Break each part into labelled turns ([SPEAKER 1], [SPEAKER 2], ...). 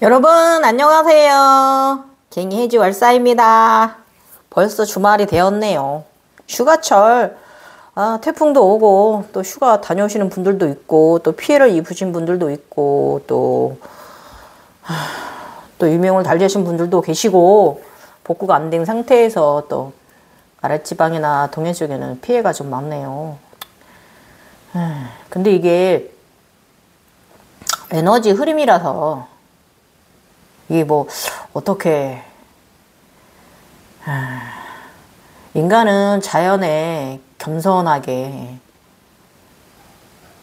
[SPEAKER 1] 여러분 안녕하세요. 갱이해지 월사입니다. 벌써 주말이 되었네요. 휴가철 태풍도 오고 또 휴가 다녀오시는 분들도 있고 또 피해를 입으신 분들도 있고 또 유명을 달리하신 분들도 계시고 복구가 안 된 상태에서 또 아랫지방이나 동해 쪽에는 피해가 좀 많네요. 근데 이게 에너지 흐름이라서 이게 뭐 어떻게 인간은 자연에 겸손하게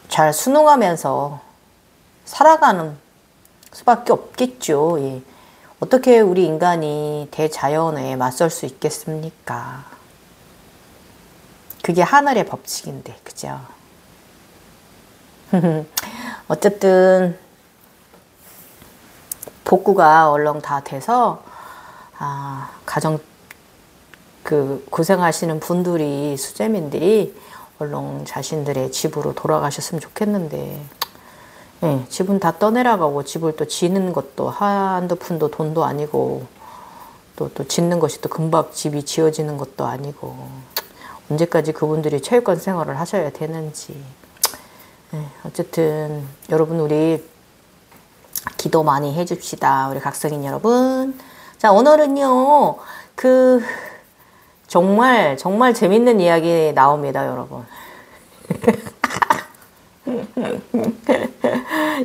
[SPEAKER 1] 잘 순응하면서 살아가는 수밖에 없겠죠. 예. 어떻게 우리 인간이 대자연에 맞설 수 있겠습니까? 그게 하늘의 법칙인데, 그죠? 어쨌든 복구가 얼른 다 돼서 가정 고생하시는 분들이 수재민들이 얼른 자신들의 집으로 돌아가셨으면 좋겠는데, 예, 집은 다 떠내려가고 집을 또 지는 것도 한두 푼도 돈도 아니고 또 짓는 것이 또 금방 집이 지어지는 것도 아니고 언제까지 그분들이 체육관 생활을 하셔야 되는지. 예, 어쨌든 여러분 우리 기도 많이 해줍시다. 우리 각성인 여러분. 자, 오늘은요, 정말 재밌는 이야기 나옵니다, 여러분.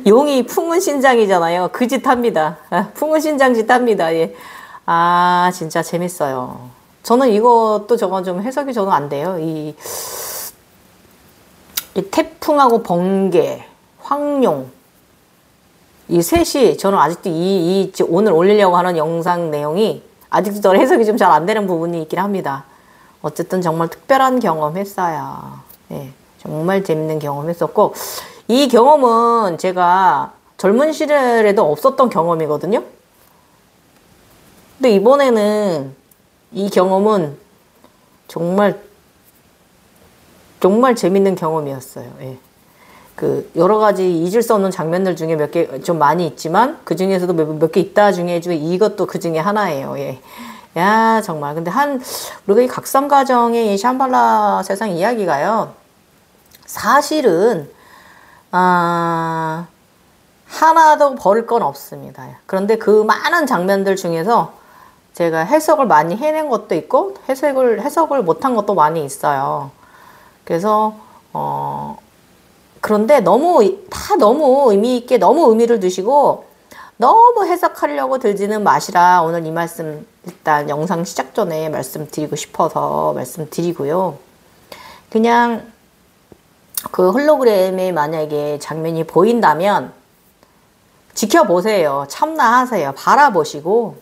[SPEAKER 1] 용이 풍운신장이잖아요. 그 짓 합니다. 풍운신장 짓 합니다. 예. 진짜 재밌어요. 저는 이것도 저건 좀 해석이 저는 안 돼요. 이 태풍하고 번개, 황룡, 이 셋이 저는 아직도 오늘 올리려고 하는 영상 내용이 아직도 저는 해석이 좀 잘 안 되는 부분이 있긴 합니다. 어쨌든 정말 특별한 경험했어요. 예, 정말 재밌는 경험했었고, 이 경험은 제가 젊은 시절에도 없었던 경험이거든요. 근데 이번에는 이 경험은 정말 재밌는 경험이었어요. 예. 여러 가지 잊을 수 없는 장면들 중에 몇 개 좀 많이 있지만 그 중에서도 몇 개 있다 중에 이것도 그 중에 하나예요. 예. 야, 정말. 근데 우리가 이 각성 가정의 이 샴발라 세상 이야기가요. 사실은, 하나도 버릴 건 없습니다. 그런데 그 많은 장면들 중에서 제가 해석을 많이 해낸 것도 있고, 해석을 못한 것도 많이 있어요. 그래서, 그런데 너무 의미 있게 너무 의미를 두시고 너무 해석하려고 들지는 마시라. 오늘 이 말씀 일단 영상 시작 전에 말씀드리고 싶어서 말씀드리고요. 그냥 그 홀로그램에 만약에 장면이 보인다면 지켜보세요. 참나하세요. 바라보시고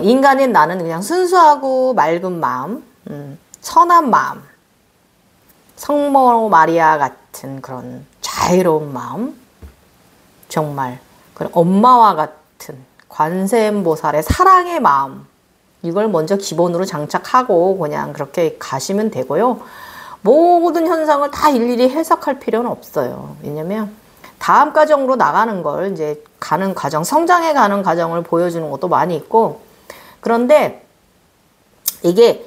[SPEAKER 1] 인간인 나는 그냥 순수하고 맑은 마음, 선한 마음, 성모 마리아 같은 그런 자유로운 마음, 정말 그런 엄마와 같은 관세음보살의 사랑의 마음, 이걸 먼저 기본으로 장착하고 그냥 그렇게 가시면 되고요. 모든 현상을 다 일일이 해석할 필요는 없어요. 왜냐면 다음 과정으로 나가는 걸 이제 가는 과정, 성장해 가는 과정을 보여주는 것도 많이 있고, 그런데 이게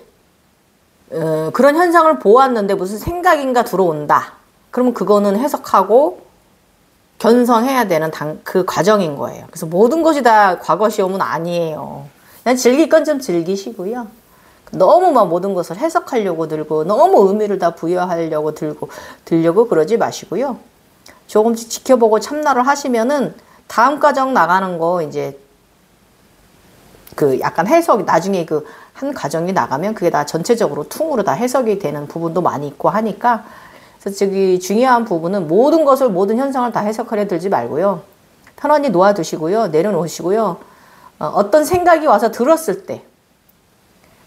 [SPEAKER 1] 그런 현상을 보았는데 무슨 생각인가 들어온다. 그러면 그거는 해석하고 견성해야 되는 그 과정인 거예요. 그래서 모든 것이 다 과거 시험은 아니에요. 그냥 즐길 건 좀 즐기시고요. 너무 막 모든 것을 해석하려고 들고 너무 의미를 다 부여하려고 들려고 그러지 마시고요. 조금씩 지켜보고 참나를 하시면은 다음 과정 나가는 거 이제 약간 해석, 나중에 한 과정이 나가면 그게 다 전체적으로 퉁으로 다 해석이 되는 부분도 많이 있고 하니까, 그래서 중요한 부분은 모든 현상을 다 해석하려 들지 말고요. 편안히 놓아두시고요. 내려놓으시고요. 어떤 생각이 와서 들었을 때,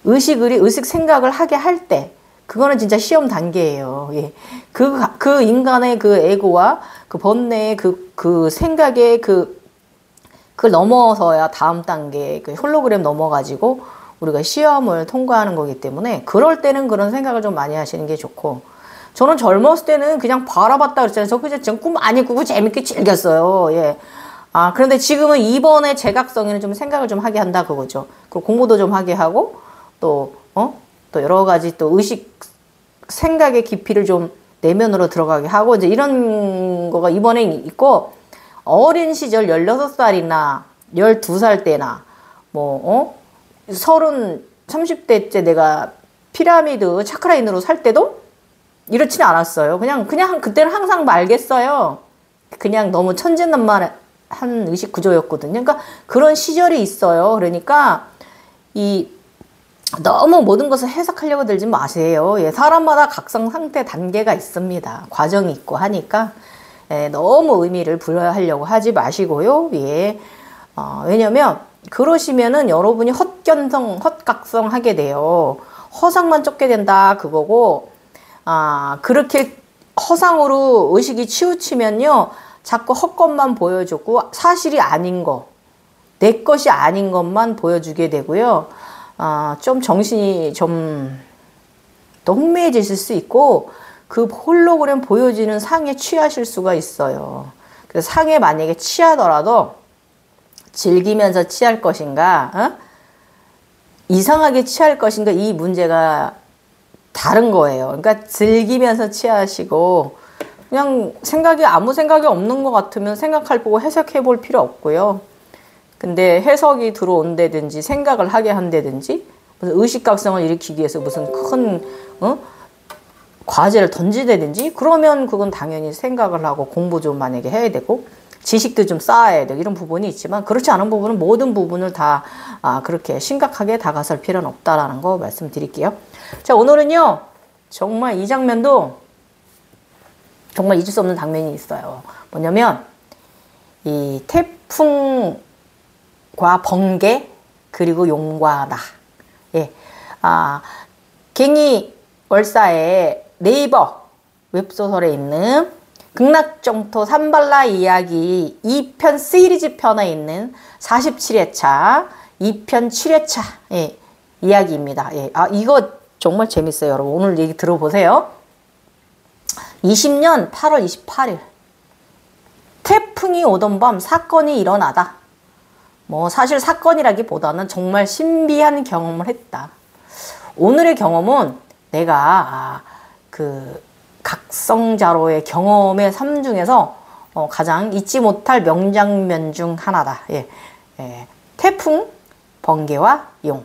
[SPEAKER 1] 의식 생각을 하게 할 때, 그거는 진짜 시험 단계예요. 예. 그 인간의 그 에고와 그 번뇌의 그 생각의 그걸 넘어서야 다음 단계, 홀로그램 넘어가지고 우리가 시험을 통과하는 거기 때문에 그럴 때는 그런 생각을 좀 많이 하시는 게 좋고, 저는 젊었을 때는 그냥 바라봤다 그랬잖아요. 저 그냥 꿈 많이 꾸고 재밌게 즐겼어요. 예. 그런데 지금은 이번에 재각성에는 좀 생각을 좀 하게 한다 그거죠. 그 공부도 좀 하게 하고 또 여러 가지 또 의식 생각의 깊이를 좀 내면으로 들어가게 하고 이제 이런 거가 이번에 있고 어린 시절 16살이나 12살 때나 뭐 30대 때 내가 피라미드 차크라인으로 살 때도 이렇지는 않았어요. 그냥 그때는 항상 말겠어요. 그냥 너무 천진난만한 의식 구조였거든요. 그러니까 그런 시절이 있어요. 그러니까 너무 모든 것을 해석하려고 들지 마세요. 예, 사람마다 각성 상태 단계가 있습니다. 과정이 있고 하니까 너무 의미를 부여하려고 하지 마시고요. 예, 왜냐면 그러시면은 여러분이 헛각성 하게 돼요. 허상만 쫓게 된다 그거고, 그렇게 허상으로 의식이 치우치면요 자꾸 헛것만 보여주고 사실이 아닌 거, 내 것이 아닌 것만 보여주게 되고요. 좀 정신이 좀 더 혼미해지실 수 있고 그 홀로그램 보여지는 상에 취하실 수가 있어요. 그래서 상에 만약에 취하더라도 즐기면서 취할 것인가, 이상하게 취할 것인가, 이 문제가 다른 거예요. 그러니까 즐기면서 취하시고 그냥 아무 생각이 없는 것 같으면 생각할 보고 해석해 볼 필요 없고요. 근데 해석이 들어온다든지 생각을 하게 한다든지 무슨 의식각성을 일으키기 위해서 무슨 큰 과제를 던지다든지 그러면 그건 당연히 생각을 하고 공부 좀 만약에 해야 되고 지식도 좀 쌓아야 되고 이런 부분이 있지만 그렇지 않은 부분은 모든 부분을 다 그렇게 심각하게 다가설 필요는 없다라는 거 말씀드릴게요. 자, 오늘은요 정말 이 장면도 정말 잊을 수 없는 장면이 있어요. 뭐냐면 이 태풍과 번개 그리고 용과 나. 예. 갱이 월사의 네이버 웹소설에 있는 극락정토 삼발라 이야기 2편 시리즈 편에 있는 47회차 2편 7회차 예, 이야기입니다. 예. 이거 정말 재밌어요. 여러분 오늘 얘기 들어보세요. 20년 8월 28일 태풍이 오던 밤 사건이 일어나다. 뭐 사실 사건이라기보다는 정말 신비한 경험을 했다. 오늘의 경험은 내가 그 각성자로의 경험의 삶 중에서 가장 잊지 못할 명장면 중 하나다. 예. 태풍, 번개와 용.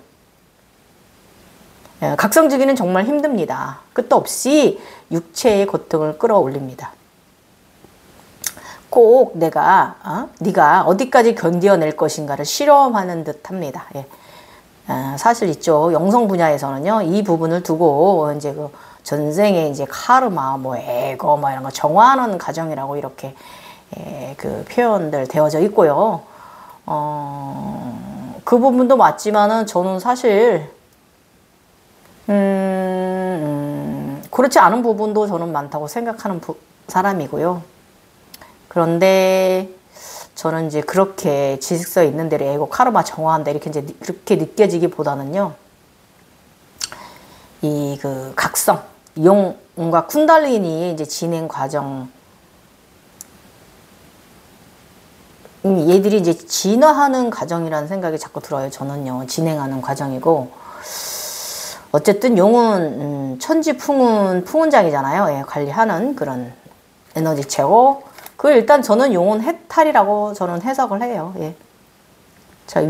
[SPEAKER 1] 각성주기는 정말 힘듭니다. 끝도 없이 육체의 고통을 끌어올립니다. 꼭 네가 어디까지 견뎌낼 것인가를 실험하는 듯합니다. 예. 사실 이쪽 영성 분야에서는요 이 부분을 두고 이제 그 전생의 이제 카르마, 뭐 에고, 뭐 이런 거 정화하는 과정이라고 이렇게 그 표현들 되어져 있고요. 그 부분도 맞지만은 저는 사실 그렇지 않은 부분도 저는 많다고 생각하는 사람이고요. 그런데 저는 이제 그렇게 지식서에 있는 대로 에고, 카르마 정화한다 이렇게 이제 그렇게 느껴지기보다는요. 이 그 각성, 용과 쿤달리니의 이제 진행 과정, 얘들이 이제 진화하는 과정이라는 생각이 자꾸 들어요. 저는요, 진행하는 과정이고, 어쨌든 용은 풍운장이잖아요. 예, 관리하는 그런 에너지체고, 그걸 일단 저는 용은 해탈이라고 저는 해석을 해요. 예. 자,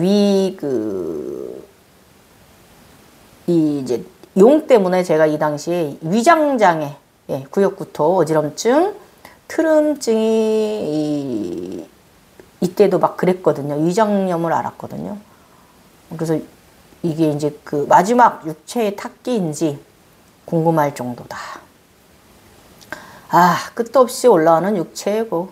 [SPEAKER 1] 이제 용 때문에 제가 이 당시에 위장장애, 예, 구역구토, 어지럼증, 트름증이 이때도 막 그랬거든요. 위장염을 앓았거든요. 그래서 이게 이제 그 마지막 육체의 탁기인지 궁금할 정도다. 끝도 없이 올라오는 육체고.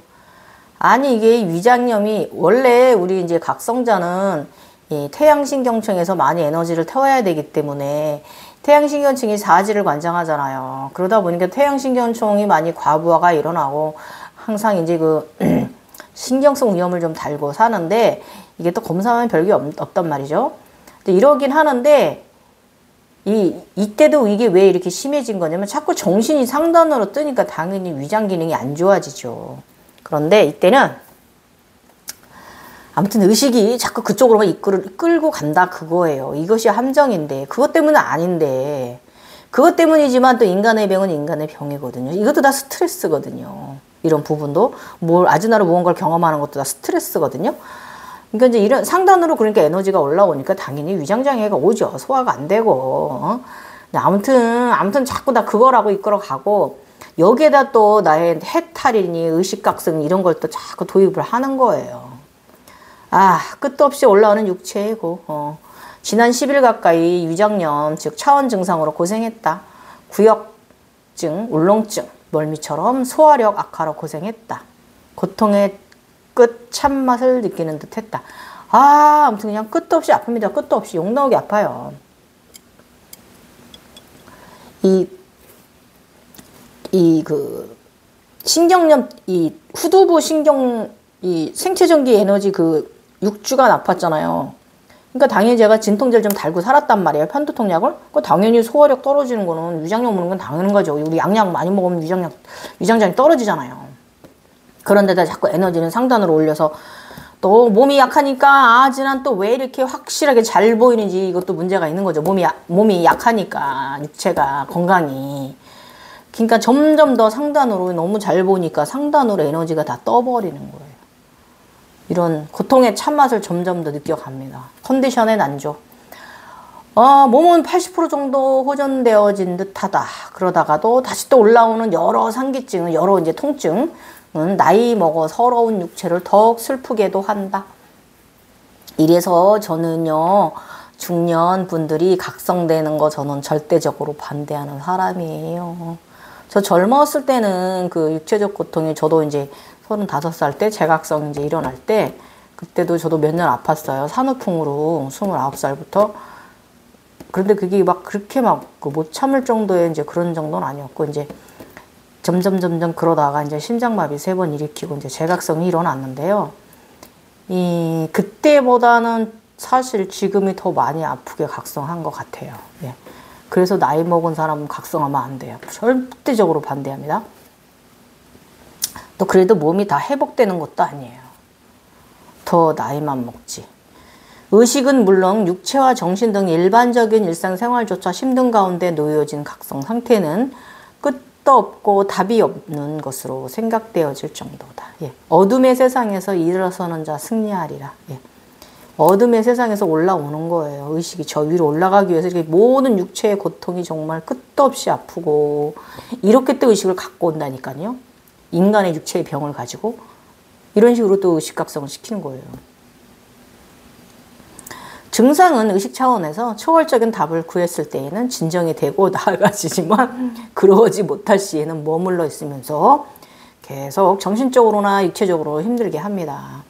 [SPEAKER 1] 아니, 이게 위장염이, 원래 우리 이제 각성자는 이 태양신경청에서 많이 에너지를 태워야 되기 때문에 태양신경청이 사지를 관장하잖아요. 그러다 보니까 태양신경청이 많이 과부하가 일어나고 항상 이제 그 신경성 위험을 좀 달고 사는데 이게 또 검사하면 별게 없단 말이죠. 근데 이러긴 하는데 이때도 이게 왜 이렇게 심해진 거냐면 자꾸 정신이 상단으로 뜨니까 당연히 위장 기능이 안 좋아지죠. 그런데 이때는 아무튼 의식이 자꾸 그쪽으로만 이끌고 간다 그거예요. 이것이 함정인데 그것 때문은 아닌데 그것 때문이지만 또 인간의 병은 인간의 병이거든요. 이것도 다 스트레스거든요. 이런 부분도 아즈나로 무언가를 경험하는 것도 다 스트레스거든요. 그러니까 이제 이런 상단으로 그러니까 에너지가 올라오니까 당연히 위장장애가 오죠. 소화가 안 되고. 아무튼 자꾸 다 그거라고 이끌어가고 여기에다 또 나의 해탈이니 의식각성 이런 걸 또 자꾸 도입을 하는 거예요. 끝도 없이 올라오는 육체고 지난 10일 가까이 위장염 즉 차원 증상으로 고생했다. 구역증, 울렁증, 멀미처럼 소화력 악화로 고생했다. 고통의 끝 참맛을 느끼는 듯 했다. 아무튼 그냥 끝도 없이 아픕니다. 끝도 없이 욕 나오게 아파요. 그 신경염, 이 후두부 신경, 이 생체전기 에너지 그 6주가 나빴잖아요. 그러니까 당연히 제가 진통제를 좀 달고 살았단 말이에요. 편두통약을. 그 당연히 소화력 떨어지는 거는 위장약 먹는 건 당연한 거죠. 우리 양약 많이 먹으면 위장장이 떨어지잖아요. 그런데다 자꾸 에너지는 상단으로 올려서 또 몸이 약하니까 아지난 또 왜 이렇게 확실하게 잘 보이는지 이것도 문제가 있는 거죠. 몸이 약하니까 육체가 건강이. 그러니까 점점 더 상단으로 너무 잘 보니까 상단으로 에너지가 다 떠버리는 거예요. 이런 고통의 참맛을 점점 더 느껴갑니다. 컨디션의 난조. 몸은 80% 정도 호전되어진 듯하다. 그러다가도 다시 또 올라오는 여러 상기증, 여러 이제 통증은 나이 먹어 서러운 육체를 더욱 슬프게도 한다. 이래서 저는요, 중년 분들이 각성되는 거 저는 절대적으로 반대하는 사람이에요. 저 젊었을 때는 그 육체적 고통이 저도 이제 35살 때 재각성 이제 일어날 때 그때도 저도 몇 년 아팠어요. 산후풍으로 29살부터. 그런데 그게 막 그렇게 막 못 참을 정도의 이제 그런 정도는 아니었고 이제 점점 그러다가 이제 심장마비 3번 일으키고 이제 재각성이 일어났는데요. 그때보다는 사실 지금이 더 많이 아프게 각성한 것 같아요. 예. 그래서 나이 먹은 사람은 각성하면 안 돼요. 절대적으로 반대합니다. 또 그래도 몸이 다 회복되는 것도 아니에요. 더 나이만 먹지. 의식은 물론 육체와 정신 등 일반적인 일상생활조차 힘든 가운데 놓여진 각성 상태는 끝도 없고 답이 없는 것으로 생각되어질 정도다. 예. 어둠의 세상에서 일어서는 자 승리하리라. 예. 어둠의 세상에서 올라오는 거예요. 의식이 저 위로 올라가기 위해서 이렇게 모든 육체의 고통이 정말 끝도 없이 아프고 이렇게 또 의식을 갖고 온다니까요. 인간의 육체의 병을 가지고 이런 식으로 또 의식각성을 시키는 거예요. 증상은 의식 차원에서 초월적인 답을 구했을 때에는 진정이 되고 나아가지지만 그러지 못할 시에는 머물러 있으면서 계속 정신적으로나 육체적으로 힘들게 합니다.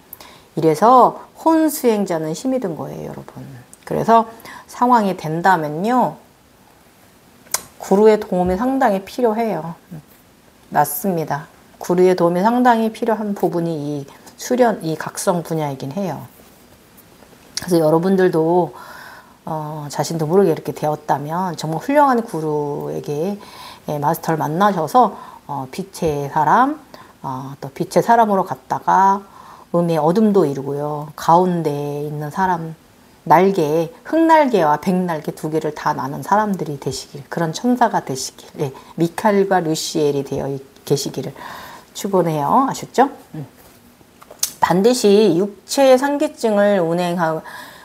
[SPEAKER 1] 이래서 혼수행자는 힘이 든 거예요, 여러분. 그래서 상황이 된다면요, 구루의 도움이 상당히 필요해요. 맞습니다. 구루의 도움이 상당히 필요한 부분이 이 각성 분야이긴 해요. 그래서 여러분들도 자신도 모르게 이렇게 되었다면 정말 훌륭한 구루에게 마스터를 만나셔서 빛의 사람, 또 빛의 사람으로 갔다가 음의 어둠도 이루고요. 가운데에 있는 사람, 날개, 흑날개와 백날개 2개를 다 나눈 사람들이 되시길, 그런 천사가 되시길, 미카엘과 루시엘이 되어 계시기를 축원해요. 아셨죠? 반드시 육체의 상기증을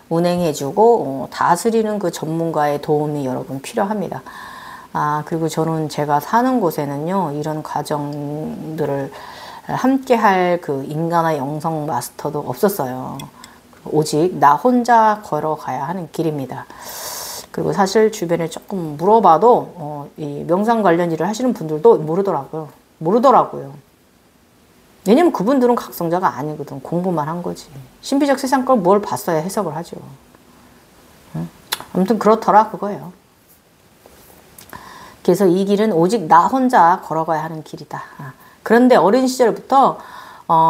[SPEAKER 1] 운행해주고 다스리는 그 전문가의 도움이 여러분 필요합니다. 그리고 저는 제가 사는 곳에는요, 이런 과정들을 함께 할 그 인간의 영성 마스터도 없었어요. 오직 나 혼자 걸어가야 하는 길입니다. 그리고 사실 주변에 조금 물어봐도 이 명상 관련 일을 하시는 분들도 모르더라고요. 왜냐면 그분들은 각성자가 아니거든. 공부만 한 거지. 신비적 세상 걸 뭘 봤어야 해석을 하죠. 아무튼 그렇더라 그거예요. 그래서 이 길은 오직 나 혼자 걸어가야 하는 길이다. 그런데 어린 시절부터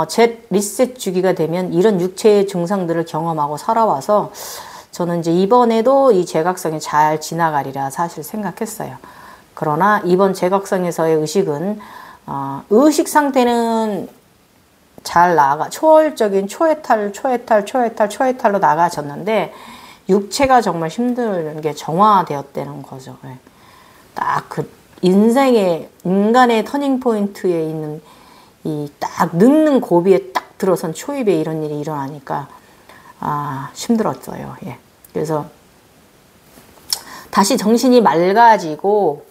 [SPEAKER 1] 제 리셋 주기가 되면 이런 육체의 증상들을 경험하고 살아와서 저는 이제 이번에도 이 재각성이 잘 지나가리라 사실 생각했어요. 그러나 이번 재각성에서의 의식은 의식 상태는 잘 초월적인 초해탈로 나가졌는데 육체가 정말 힘든 게 정화되었다는 거죠. 예. 딱 그 인간의 터닝 포인트에 있는 이 딱 늙는 고비에 딱 들어선 초입에 이런 일이 일어나니까 힘들었어요. 예. 그래서 다시 정신이 맑아지고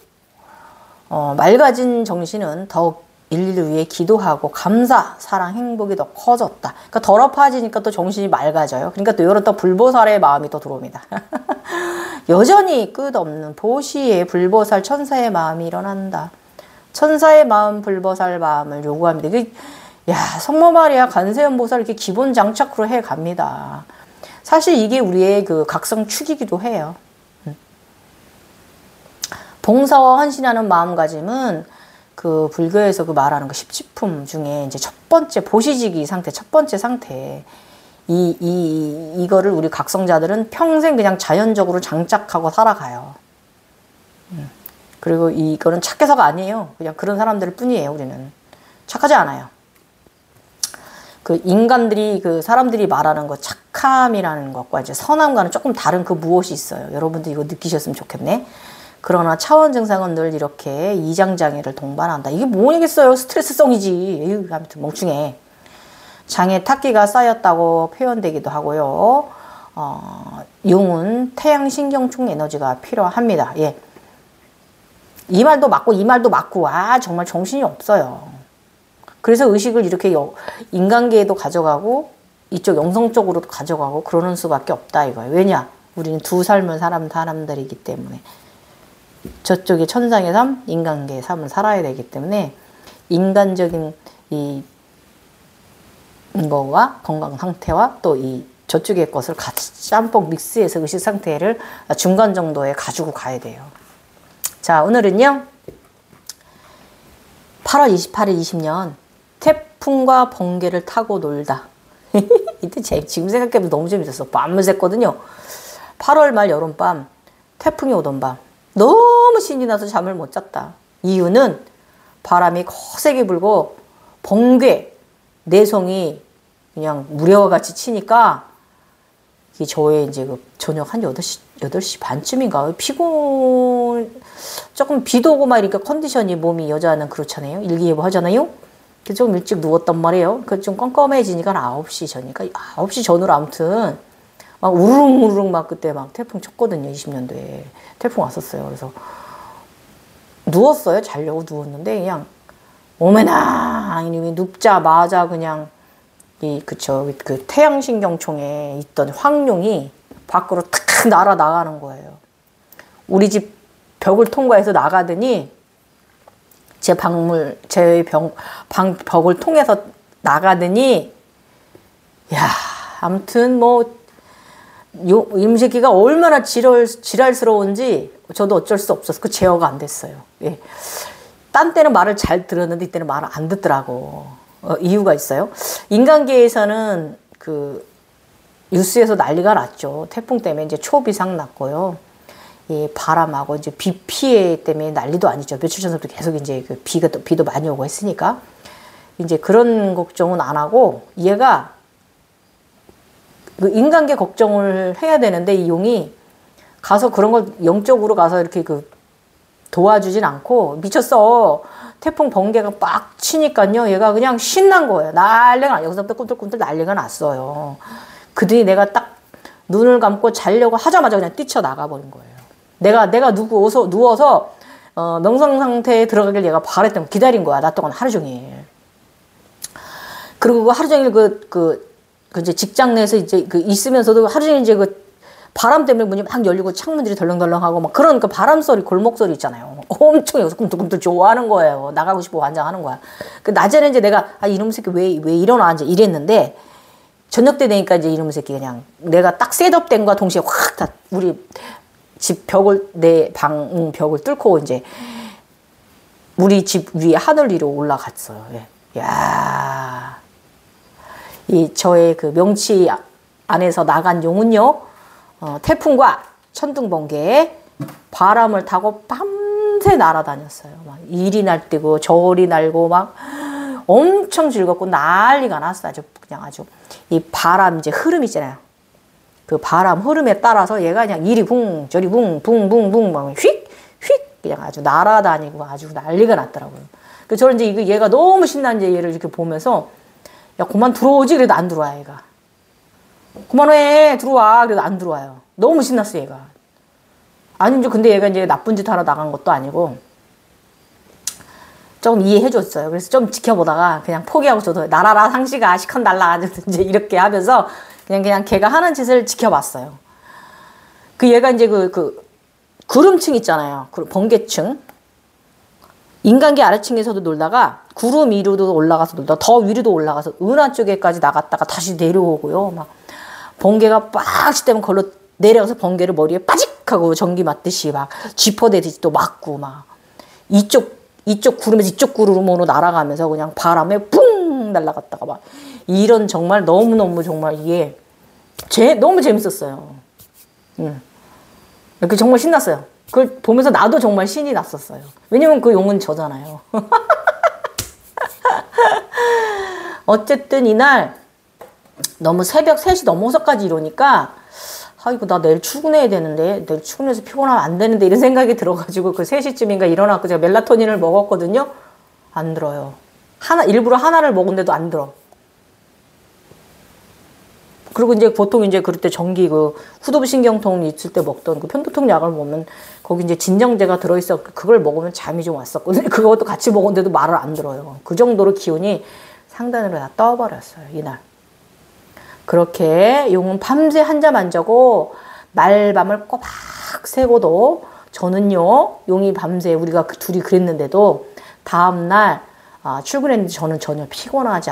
[SPEAKER 1] 맑아진 정신은 더욱 인류를 위해 기도하고 감사, 사랑, 행복이 더 커졌다. 그러니까 더럽어지니까 또 정신이 맑아져요. 그러니까 또 이런 또 불보살의 마음이 또 들어옵니다. 여전히 끝없는 보시의 불보살 천사의 마음이 일어난다. 천사의 마음, 불보살 마음을 요구합니다. 성모 마리아, 관세음 보살 이렇게 기본 장착으로 해 갑니다. 사실 이게 우리의 그 각성 축이기도 해요. 봉사와 헌신하는 마음가짐은 그 불교에서 그 말하는 그 십지품 중에 이제 첫 번째 보시지기 상태, 첫 번째 상태. 이거를 우리 각성자들은 평생 그냥 자연적으로 장착하고 살아가요. 그리고 이거는 착해서가 아니에요. 그냥 그런 사람들 뿐이에요, 우리는. 착하지 않아요. 그 인간들이, 그 사람들이 말하는 거, 착함이라는 것과 이제 선함과는 조금 다른 그 무엇이 있어요. 여러분들 이거 느끼셨으면 좋겠네. 그러나 차원 증상은 늘 이렇게 이장장애를 동반한다. 이게 뭐겠어요? 스트레스성이지. 에휴, 아무튼 멍충해. 장애 탁기가 쌓였다고 표현되기도 하고요. 용은 태양신경총 에너지가 필요합니다. 예. 이 말도 맞고 이 말도 맞고 정말 정신이 없어요. 그래서 의식을 이렇게 인간계에도 가져가고 이쪽 영성 쪽으로도 가져가고 그러는 수밖에 없다 이거예요. 왜냐? 우리는 두 삶을 사람들이기 때문에. 저쪽이 천상의 삶, 인간계의 삶을 살아야 되기 때문에 인간적인 이거와 건강 상태와 또 이 저쪽의 것을 같이 짬뽕 믹스해서 의식 상태를 중간 정도에 가지고 가야 돼요. 자, 오늘은요 8월 28일 20년 태풍과 번개를 타고 놀다. 이때 지금 생각해도 너무 재밌었어. 밤을 샜거든요. 8월 말 여름밤 태풍이 오던 밤 너무 신이 나서 잠을 못 잤다. 이유는 바람이 거세게 불고 번개 내성이 그냥 무례와 같이 치니까 이게 저의 이제 그 저녁 한 8시 반쯤인가 조금 비도 오고 막 이러니까 컨디션이 몸이 여자는 그렇잖아요. 일기예보 하잖아요. 그래서 좀 일찍 누웠단 말이에요. 그 좀 껌껌해지니까 9시 전이니까 9시 전으로 아무튼 막 우르릉 막 그때 막 태풍 쳤거든요. 20년도에 태풍 왔었어요. 그래서 누웠어요. 자려고 누웠는데 그냥 오메나 이놈이 눕자마자 그냥 그 태양신경총에 있던 황룡이 밖으로 탁 날아나가는 거예요. 우리 집 벽을 통과해서 나가더니 제 벽을 통해서 나가더니 아무튼 이놈 새끼가 얼마나 지랄스러운지 저도 어쩔 수 없어서 그 제어가 안 됐어요. 예. 딴 때는 말을 잘 들었는데 이때는 말을 안 듣더라고. 이유가 있어요. 인간계에서는 그 뉴스에서 난리가 났죠. 태풍 때문에 이제 초비상 났고요. 이 바람하고 이제 비 피해 때문에 난리도 아니죠. 며칠 전부터 계속 이제 그 비도 많이 오고 했으니까 이제 그런 걱정은 안 하고 얘가 그 인간계 걱정을 해야 되는데 이 용이 가서 그런 걸 영적으로 가서 이렇게 그 도와주진 않고 미쳤어. 태풍 번개가 빡 치니까요. 얘가 그냥 신난 거예요. 난리가 여기서부터 꿈틀꿈틀 난리가 났어요. 그들이 내가 딱 눈을 감고 자려고 하자마자 그냥 뛰쳐나가 버린 거예요. 내가 누워서 명상 상태에 들어가길 얘가 바랬던 거 기다린 거야. 낮 동안 하루 종일. 그리고 하루 종일 이제 직장 내에서 이제 있으면서도 하루 종일 이제 바람 때문에 문이 막 열리고 창문들이 덜렁덜렁하고 막 그런 그 바람 소리, 골목 소리 있잖아요. 엄청 여기서 꿈틀꿈틀 좋아하는 거예요. 나가고 싶어 환장하는 거야. 그 낮에는 이제 내가 이놈 새끼 왜 일어나 이제 이랬는데 저녁 때 되니까 이제 이놈 새끼 그냥 내가 딱 셋업된과 동시에 확 다 우리 집 벽을 내 방 벽을 뚫고 이제 우리 집 위에 하늘 위로 올라갔어요. 예. 야, 저의 그 명치 안에서 나간 용은요. 태풍과 천둥 번개에 바람을 타고 밤새 날아다녔어요. 막 이리 날뛰고 저리 날고 막 엄청 즐겁고 난리가 났어. 아주 그냥 아주 이 바람 이제 흐름 있잖아요. 그 바람 흐름에 따라서 얘가 그냥 이리 붕 저리 붕붕붕붕 막 휙 휙 그냥 아주 날아다니고 아주 난리가 났더라고요. 그 저는 이제 이거 얘가 너무 신난 이제 얘를 이렇게 보면서 야 그만 들어오지 그래도 안 들어와 얘가. 그만해 들어와 그래도 안 들어와요. 너무 신났어 얘가. 아니 이제 근데 얘가 이제 나쁜 짓 하러 나간 것도 아니고 좀 이해해 줬어요. 그래서 좀 지켜보다가 그냥 포기하고 저도 날아라 상시가 시컨 날라 이제 이렇게 하면서 그냥 걔가 하는 짓을 지켜봤어요. 그 얘가 이제 그 구름층 있잖아요. 번개층. 인간계 아래층에서도 놀다가 구름 위로도 올라가서 놀다가 더 위로도 올라가서 은하 쪽에까지 나갔다가 다시 내려오고요. 막 번개가 빡시 되면 걸로 내려가서 번개를 머리에 빠직 하고 전기 맞듯이 막 쥐퍼대듯이 또 맞고 막 이쪽 구름에서 이쪽 구름으로 날아가면서 그냥 바람에 뿡 날아갔다가 막 이런 정말 너무너무 정말 이게 너무 재밌었어요. 그 정말 신났어요. 그걸 보면서 나도 정말 신이 났었어요. 왜냐면 그 용은 저잖아요. 어쨌든 이날 너무 새벽 3시 넘어서까지 이러니까 아이고 나 내일 출근해야 되는데 내일 출근해서 피곤하면 안 되는데 이런 생각이 들어가지고 그 3시쯤인가 일어나고 제가 멜라토닌을 먹었거든요. 안 들어요. 일부러 하나를 먹은데도 안 들어. 그리고 이제 보통 이제 그럴 때 전기 후두부신경통 있을 때 먹던 그 편도통 약을 먹으면 거기 이제 진정제가 들어있어. 그걸 먹으면 잠이 좀 왔었거든요. 그것도 같이 먹었는데도 말을 안 들어요. 그 정도로 기운이 상단으로 다 떠버렸어요. 이날. 그렇게 용은 밤새 한잠 안 자고 날밤을 꼬박 새고도 저는요 용이 밤새 우리가 둘이 그랬는데도 다음날 출근했는데 저는 전혀 피곤하지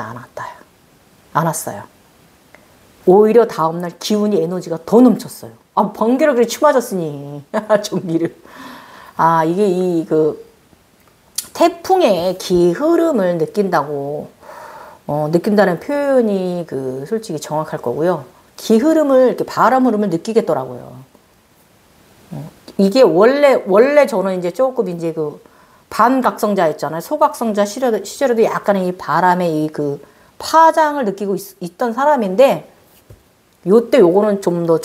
[SPEAKER 1] 않았어요. 오히려 다음날 기운이 에너지가 더 넘쳤어요. 번개를 그래 치맞았으니 전기를. 이게 태풍의 기 흐름을 느낀다는 표현이 솔직히 정확할 거고요. 기 흐름을 이렇게 바람 흐름을 느끼겠더라고요. 이게 원래 저는 이제 조금 이제 반각성자였잖아요. 소각성자 시절에도 약간의 이 바람의 파장을 느끼고 있던 사람인데 요때 요거는 좀 더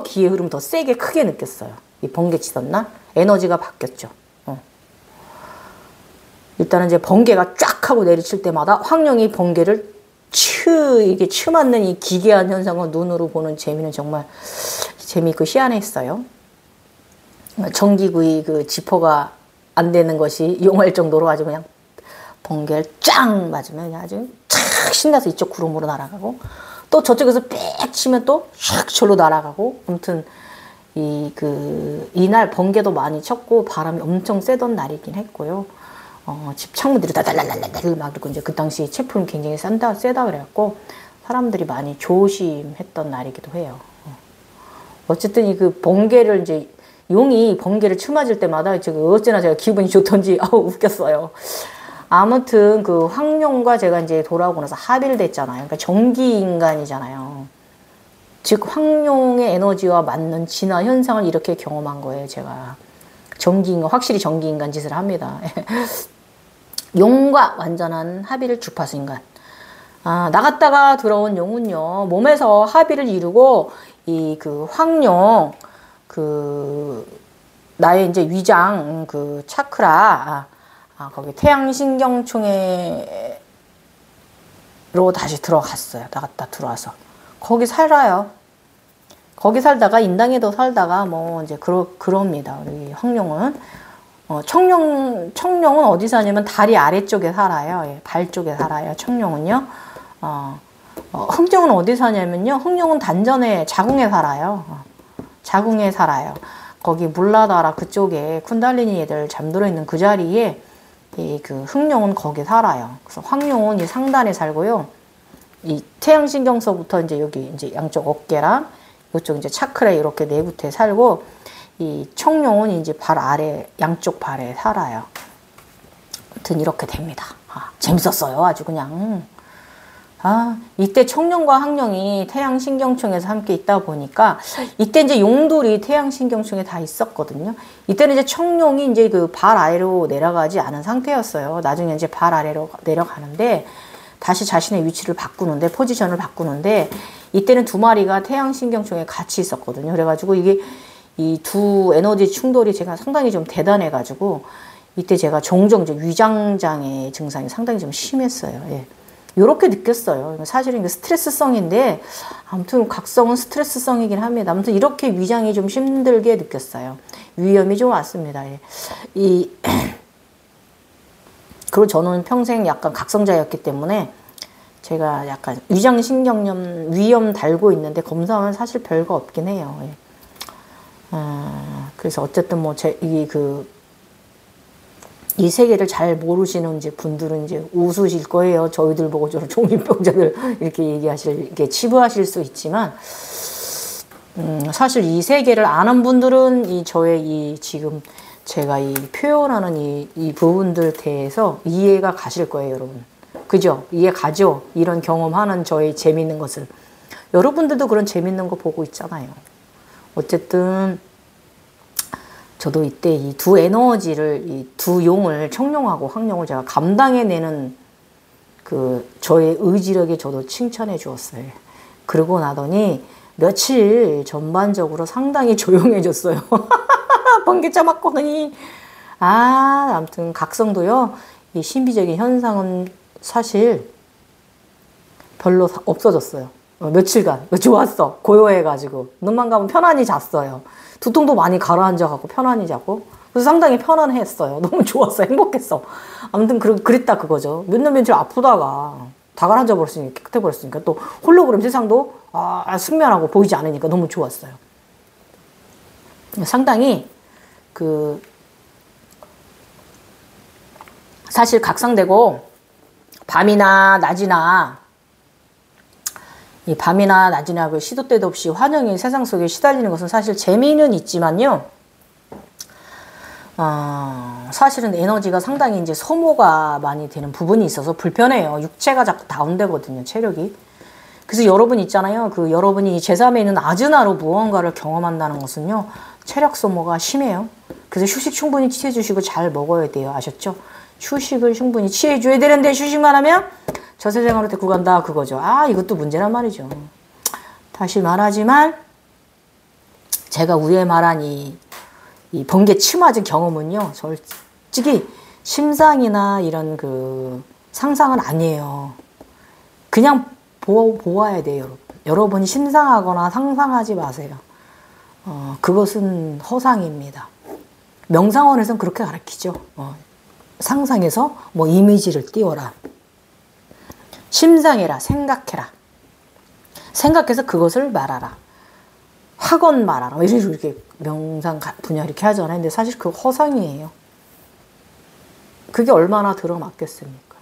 [SPEAKER 1] 기의 흐름 더 세게 크게 느꼈어요. 이 번개 치던 날 에너지가 바뀌었죠. 일단은 이제 번개가 쫙 하고 내리칠 때마다 황룡이 번개를 이게 맞는 이 기괴한 현상을 눈으로 보는 재미는 정말 재미있고 희한했어요. 전기구이 지퍼가 안 되는 것이 용할 정도로 아주 그냥 번개를 쫙 맞으면 아주 촥 신나서 이쪽 구름으로 날아가고 또 저쪽에서 빽 치면 또 샥 절로 날아가고 아무튼 이날 번개도 많이 쳤고 바람이 엄청 세던 날이긴 했고요. 집 창문들이 다달랄랄랄 막 그리고 이제 그 당시 체풍이 굉장히 세다 그래갖고 사람들이 많이 조심했던 날이기도 해요. 어쨌든 이 번개를 이제 용이 번개를 치맞을 때마다 어찌나 제가 기분이 좋던지 웃겼어요. 아무튼 황룡과 제가 이제 돌아오고 나서 합의를 됐잖아요. 그러니까 전기 인간이잖아요. 즉 황룡의 에너지와 맞는 진화 현상을 이렇게 경험한 거예요. 제가 확실히 전기 인간 짓을 합니다. 용과 완전한 합의를 주파수 인간. 나갔다가 들어온 용은요 몸에서 합의를 이루고 황룡 나의 이제 위장 차크라 거기 태양신경총회로 다시 들어갔어요. 나갔다 들어와서 거기 살아요. 거기 살다가 인당에도 살다가 뭐 이제 그럽니다. 우리 황룡은 청룡은 어디 사냐면 다리 아래쪽에 살아요. 예, 발 쪽에 살아요. 청룡은요. 흥룡은 어디 사냐면요. 흥룡은 단전에 자궁에 살아요. 자궁에 살아요. 거기 물라다라 그쪽에 쿤달리니 애들 잠들어 있는 그 자리에 흥룡은 거기 살아요. 그래서 황룡은 이 상단에 살고요. 이 태양신경서부터 이제 여기 이제 양쪽 어깨랑 이쪽 이제 차크라 이렇게 내부터에 살고 이 청룡은 이제 발 아래 양쪽 발에 살아요. 아무튼 이렇게 됩니다. 재밌었어요. 아주 그냥 이때 청룡과 항룡이 태양신경청에서 함께 있다 보니까 이때 이제 용돌이 태양신경청에 다 있었거든요. 이때는 이제 청룡이 이제 그 발 아래로 내려가지 않은 상태였어요. 나중에 이제 발 아래로 내려가는데 다시 자신의 위치를 바꾸는데 포지션을 바꾸는데 이때는 두 마리가 태양신경청에 같이 있었거든요. 그래가지고 이게 이 두 에너지 충돌이 제가 상당히 좀 대단해가지고 이때 제가 종종 이제 위장장애 증상이 상당히 좀 심했어요. 예. 요렇게 느꼈어요. 사실은 이게 스트레스성인데 아무튼 각성은 스트레스성이긴 합니다. 아무튼 이렇게 위장이 좀 힘들게 느꼈어요. 위염이 좀 왔습니다. 예. 그리고 저는 평생 약간 각성자였기 때문에 제가 약간 위장신경염, 위염 달고 있는데 검사하면 사실 별거 없긴 해요. 예. 그래서 어쨌든 뭐 이 세계를 잘 모르시는 이제 분들은 이제 웃으실 거예요. 저희들 보고 저런 종이병자들 이렇게 이렇게 치부하실 수 있지만, 사실 이 세계를 아는 분들은 저의 지금 제가 표현하는 이 부분들 대해서 이해가 가실 거예요, 여러분. 그죠? 이해 가죠? 이런 경험하는 저의 재밌는 것을. 여러분들도 그런 재밌는 거 보고 있잖아요. 어쨌든, 저도 이때 이 두 에너지를, 이 두 용을, 청룡하고 항룡을 제가 감당해내는 저의 의지력에 저도 칭찬해 주었어요. 그러고 나더니 며칠 전반적으로 상당히 조용해졌어요. 번개차 맞고니. 아무튼 각성도요, 이 신비적인 현상은 사실 별로 없어졌어요. 며칠간. 좋았어. 고요해가지고. 눈만 감으면 편안히 잤어요. 두통도 많이 가라앉아갖고 편안히 자고. 그래서 상당히 편안했어요. 너무 좋았어. 행복했어. 아무튼 그랬다 그거죠. 몇 년 며칠 아프다가 다 가라앉아 버렸으니까, 깨끗해 버렸으니까 또 홀로그램 세상도 숙면하고 보이지 않으니까 너무 좋았어요. 상당히 사실 각성되고 밤이나 낮이나 그 시도 때도 없이 환영의 세상 속에 시달리는 것은 사실 재미는 있지만요. 사실은 에너지가 상당히 이제 소모가 많이 되는 부분이 있어서 불편해요. 육체가 자꾸 다운되거든요, 체력이. 그래서 여러분 있잖아요. 여러분이 제3에 있는 아즈나로 무언가를 경험한다는 것은요, 체력 소모가 심해요. 그래서 휴식 충분히 취해주시고 잘 먹어야 돼요. 아셨죠? 휴식을 충분히 취해줘야 되는데 휴식만 하면 저세상으로 데리고 간다 그거죠. 이것도 문제란 말이죠. 다시 말하지만 제가 위에 말한 이 번개 치맞은 경험은요, 솔직히 심상이나 이런 상상은 아니에요. 그냥 보아야 돼요, 여러분. 여러분이 심상하거나 상상하지 마세요. 그것은 허상입니다. 명상원에서는 그렇게 가르치죠. 상상해서 뭐 이미지를 띄워라. 심상해라, 생각해라. 생각해서 그것을 말하라. 학원 말하라. 이렇게 명상 분야 이렇게 하잖아요. 근데 사실 그거 허상이에요. 그게 얼마나 들어맞겠습니까?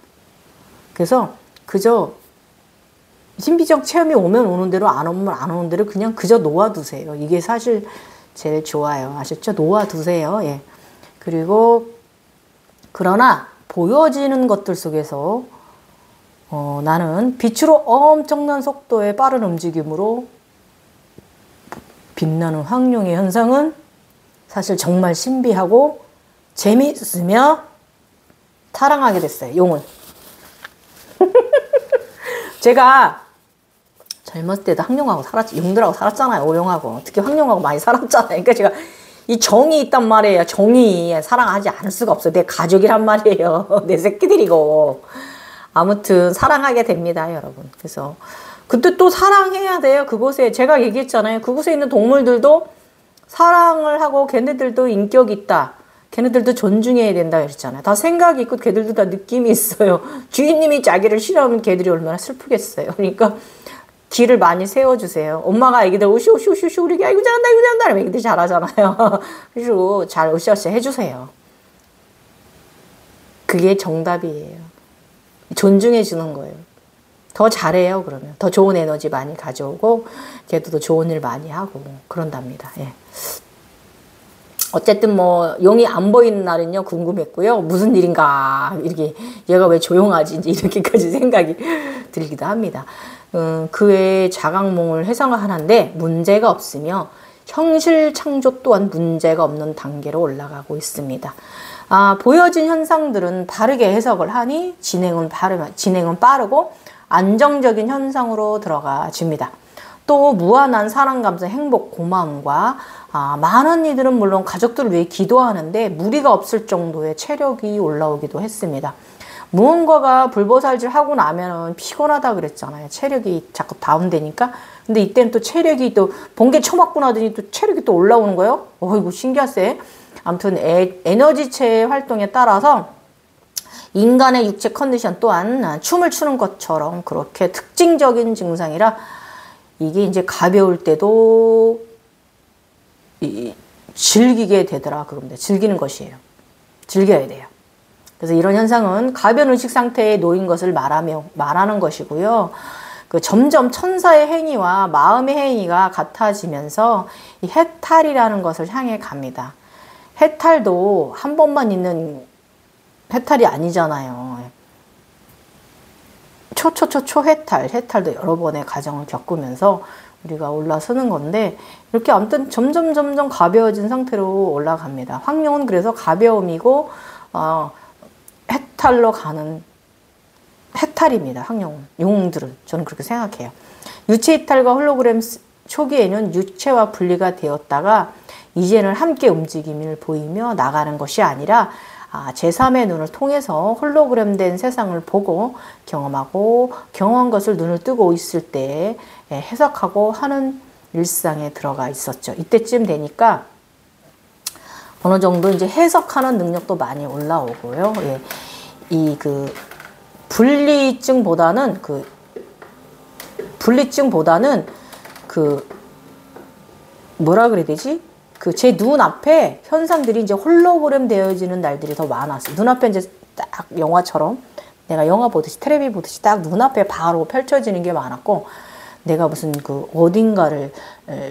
[SPEAKER 1] 그래서 그저 신비적 체험이 오면 오는 대로 안 오면 안 오는 대로 그냥 그저 놓아두세요. 이게 사실 제일 좋아요. 아셨죠? 놓아두세요. 예. 그리고 그러나 보여지는 것들 속에서 나는 빛으로 엄청난 속도의 빠른 움직임으로 빛나는 황룡의 현상은 사실 정말 신비하고 재미있으며 사랑하게 됐어요. 용은. 제가 젊었을 때도 황룡하고 용들하고 살았잖아요. 오룡하고. 특히 황룡하고 많이 살았잖아요. 그러니까 제가 이 정이 있단 말이에요. 정이 사랑하지 않을 수가 없어요. 내 가족이란 말이에요. 내 새끼들이고. 아무튼 사랑하게 됩니다, 여러분. 그래서 그때 또 사랑해야 돼요. 그곳에 제가 얘기했잖아요. 그곳에 있는 동물들도 사랑을 하고 걔네들도 인격이 있다. 걔네들도 존중해야 된다 그랬잖아요. 다 생각이 있고 걔들도 다 느낌이 있어요. 주인님이 자기를 싫어하면 걔들이 얼마나 슬프겠어요. 그러니까 길을 많이 세워주세요. 엄마가 애기들 우슈우슈우슈 우리 애기 아이고 잘한다 아이고 잘한다 하면 애기들 잘하잖아요. 그리고 잘 으쌰으쌰 해주세요. 그게 정답이에요. 존중해 주는 거예요. 더 잘해요. 그러면 더 좋은 에너지 많이 가져오고 걔도 더 좋은 일 많이 하고 그런답니다. 예. 어쨌든 뭐 용이 안 보이는 날은요 궁금했고요. 무슨 일인가 이렇게 얘가 왜 조용하지 이제 이렇게까지 생각이 들기도 합니다. 그 외에 자각몽을 해석을 하는데 문제가 없으며 현실 창조 또한 문제가 없는 단계로 올라가고 있습니다. 보여진 현상들은 바르게 해석을 하니 진행은 빠르고 안정적인 현상으로 들어가집니다. 또 무한한 사랑, 감성, 행복, 고마움과 많은 이들은 물론 가족들을 위해 기도하는데 무리가 없을 정도의 체력이 올라오기도 했습니다. 무언가가 불보살질 하고 나면은 피곤하다 그랬잖아요. 체력이 자꾸 다운되니까. 근데 이때는 또 체력이 또 번개 쳐맞고 나더니 또 체력이 또 올라오는 거예요. 이거 신기하세. 아무튼 에너지체 활동에 따라서 인간의 육체 컨디션 또한 춤을 추는 것처럼 그렇게 특징적인 증상이라 이게 이제 가벼울 때도 즐기게 되더라 그겁니다. 즐기는 것이에요. 즐겨야 돼요. 그래서 이런 현상은 가벼운 의식 상태에 놓인 것을 말하는 것이고요. 점점 천사의 행위와 마음의 행위가 같아지면서 이 해탈이라는 것을 향해 갑니다. 해탈도 한 번만 있는 해탈이 아니잖아요. 해탈도 여러 번의 과정을 겪으면서 우리가 올라서는 건데 이렇게 아무튼 점점 가벼워진 상태로 올라갑니다. 황룡은 그래서 가벼움이고 해탈로 가는 해탈입니다. 황룡은 용들은 저는 그렇게 생각해요. 유체 이탈과 홀로그램 초기에는 유체와 분리가 되었다가 이제는 함께 움직임을 보이며 나가는 것이 아니라 제3의 눈을 통해서 홀로그램된 세상을 보고 경험하고 경험한 것을 눈을 뜨고 있을 때 해석하고 하는 일상에 들어가 있었죠. 이때쯤 되니까 어느 정도 이제 해석하는 능력도 많이 올라오고요. 이 분리증보다는 뭐라 그래야 되지? 제 눈앞에 현상들이 이제 홀로그램 되어지는 날들이 더 많았어요. 눈앞에 이제 딱 영화처럼 내가 영화 보듯이 테레비 보듯이 딱 눈앞에 바로 펼쳐지는 게 많았고 내가 무슨 어딘가를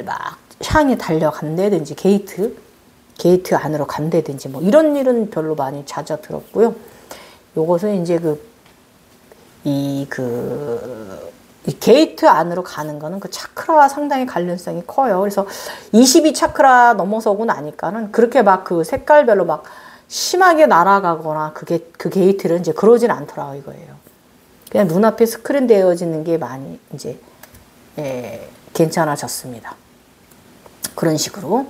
[SPEAKER 1] 막 향해 달려간다든지 게이트 안으로 간다든지 뭐 이런 일은 별로 많이 잦아들었고요. 요것은 이제 이 게이트 안으로 가는 거는 차크라와 상당히 관련성이 커요. 그래서 22차크라 넘어서고 나니까는 그렇게 막 색깔별로 막 심하게 날아가거나 그 게이트를 이제 그러진 않더라고요, 이거예요. 그냥 눈앞에 스크린 되어지는 게 많이 이제, 괜찮아졌습니다. 그런 식으로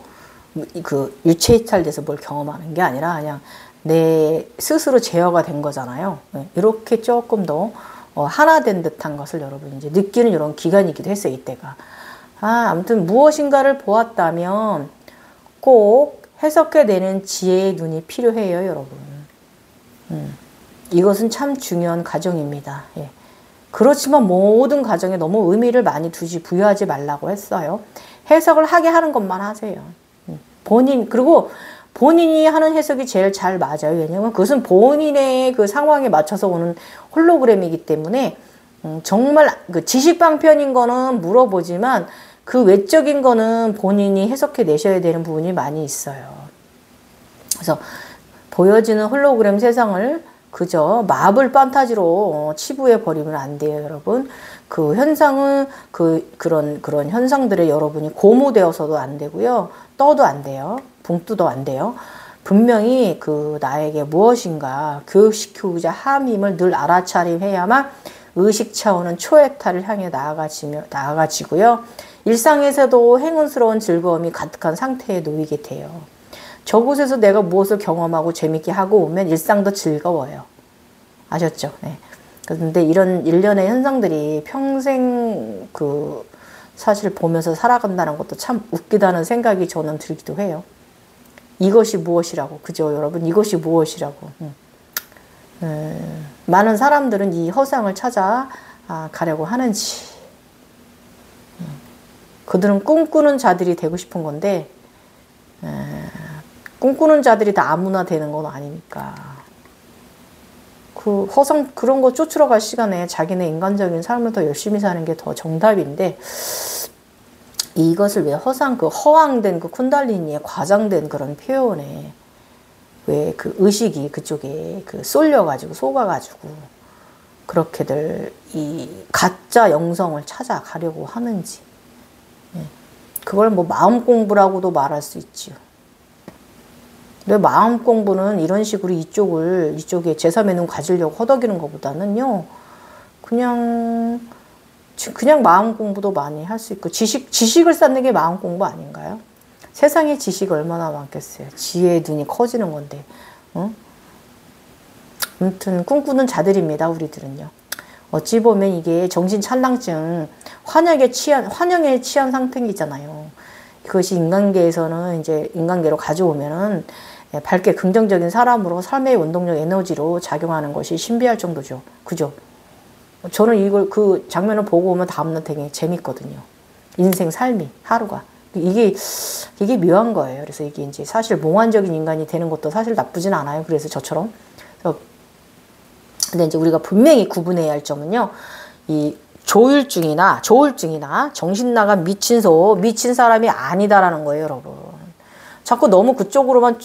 [SPEAKER 1] 유체 이탈돼서 뭘 경험하는 게 아니라 그냥 내 스스로 제어가 된 거잖아요. 이렇게 조금 더 하나 된 듯한 것을 여러분 이제 느끼는 이런 기간이기도 했어요, 이때가. 아무튼 무엇인가를 보았다면 꼭 해석해내는 지혜의 눈이 필요해요, 여러분. 이것은 참 중요한 과정입니다. 그렇지만 모든 과정에 너무 의미를 많이 부여하지 말라고 했어요. 해석을 하게 하는 것만 하세요. 그리고 본인이 하는 해석이 제일 잘 맞아요. 왜냐면 그것은 본인의 상황에 맞춰서 오는 홀로그램이기 때문에 정말 지식방편인 거는 물어보지만 그 외적인 거는 본인이 해석해 내셔야 되는 부분이 많이 있어요. 그래서 보여지는 홀로그램 세상을 그저 마블 판타지로 치부해 버리면 안 돼요, 여러분. 그 현상은 그런 현상들에 여러분이 고무되어서도 안 되고요. 떠도 안 돼요. 붕 뜨도 안 돼요. 분명히 나에게 무엇인가 교육시키고자 함임을 늘 알아차림해야만 의식 차원은 초해탈을 향해 나아가지고요. 일상에서도 행운스러운 즐거움이 가득한 상태에 놓이게 돼요. 저곳에서 내가 무엇을 경험하고 재밌게 하고 오면 일상도 즐거워요. 아셨죠? 네. 그런데 이런 일련의 현상들이 평생 사실 보면서 살아간다는 것도 참 웃기다는 생각이 저는 들기도 해요. 이것이 무엇이라고, 그죠, 여러분? 이것이 무엇이라고. 많은 사람들은 이 허상을 찾아 가려고 하는지. 그들은 꿈꾸는 자들이 되고 싶은 건데, 꿈꾸는 자들이 다 아무나 되는 건 아니니까. 허상, 그런 거 쫓으러 갈 시간에 자기네 인간적인 삶을 더 열심히 사는 게 더 정답인데, 이것을 왜 허황된 그 쿤달리니에 과장된 그런 표현에 왜 그 의식이 그쪽에 그 쏠려가지고 속아가지고 그렇게들 이 가짜 영성을 찾아가려고 하는지. 그걸 뭐 마음 공부라고도 말할 수 있지요. 근데 마음 공부는 이런 식으로 이쪽에 제3의 눈 가지려고 허덕이는 것보다는요, 그냥 마음 공부도 많이 할 수 있고, 지식을 쌓는 게 마음 공부 아닌가요? 세상에 지식이 얼마나 많겠어요. 지혜의 눈이 커지는 건데, 아무튼 꿈꾸는 자들입니다, 우리들은요. 어찌 보면 이게 정신찬란증, 환영에 취한 상태이잖아요. 그것이 인간계에서는 이제 인간계로 가져오면은 밝게 긍정적인 사람으로 삶의 원동력 에너지로 작용하는 것이 신비할 정도죠. 그죠? 저는 그 장면을 보고 오면 다음날 되게 재밌거든요. 인생 삶이, 하루가. 이게 묘한 거예요. 그래서 이게 이제 사실 몽환적인 인간이 되는 것도 사실 나쁘진 않아요. 그래서 저처럼. 근데 이제 우리가 분명히 구분해야 할 점은요. 이 조울증이나 정신 나간 미친 사람이 아니다라는 거예요, 여러분. 자꾸 너무 그쪽으로만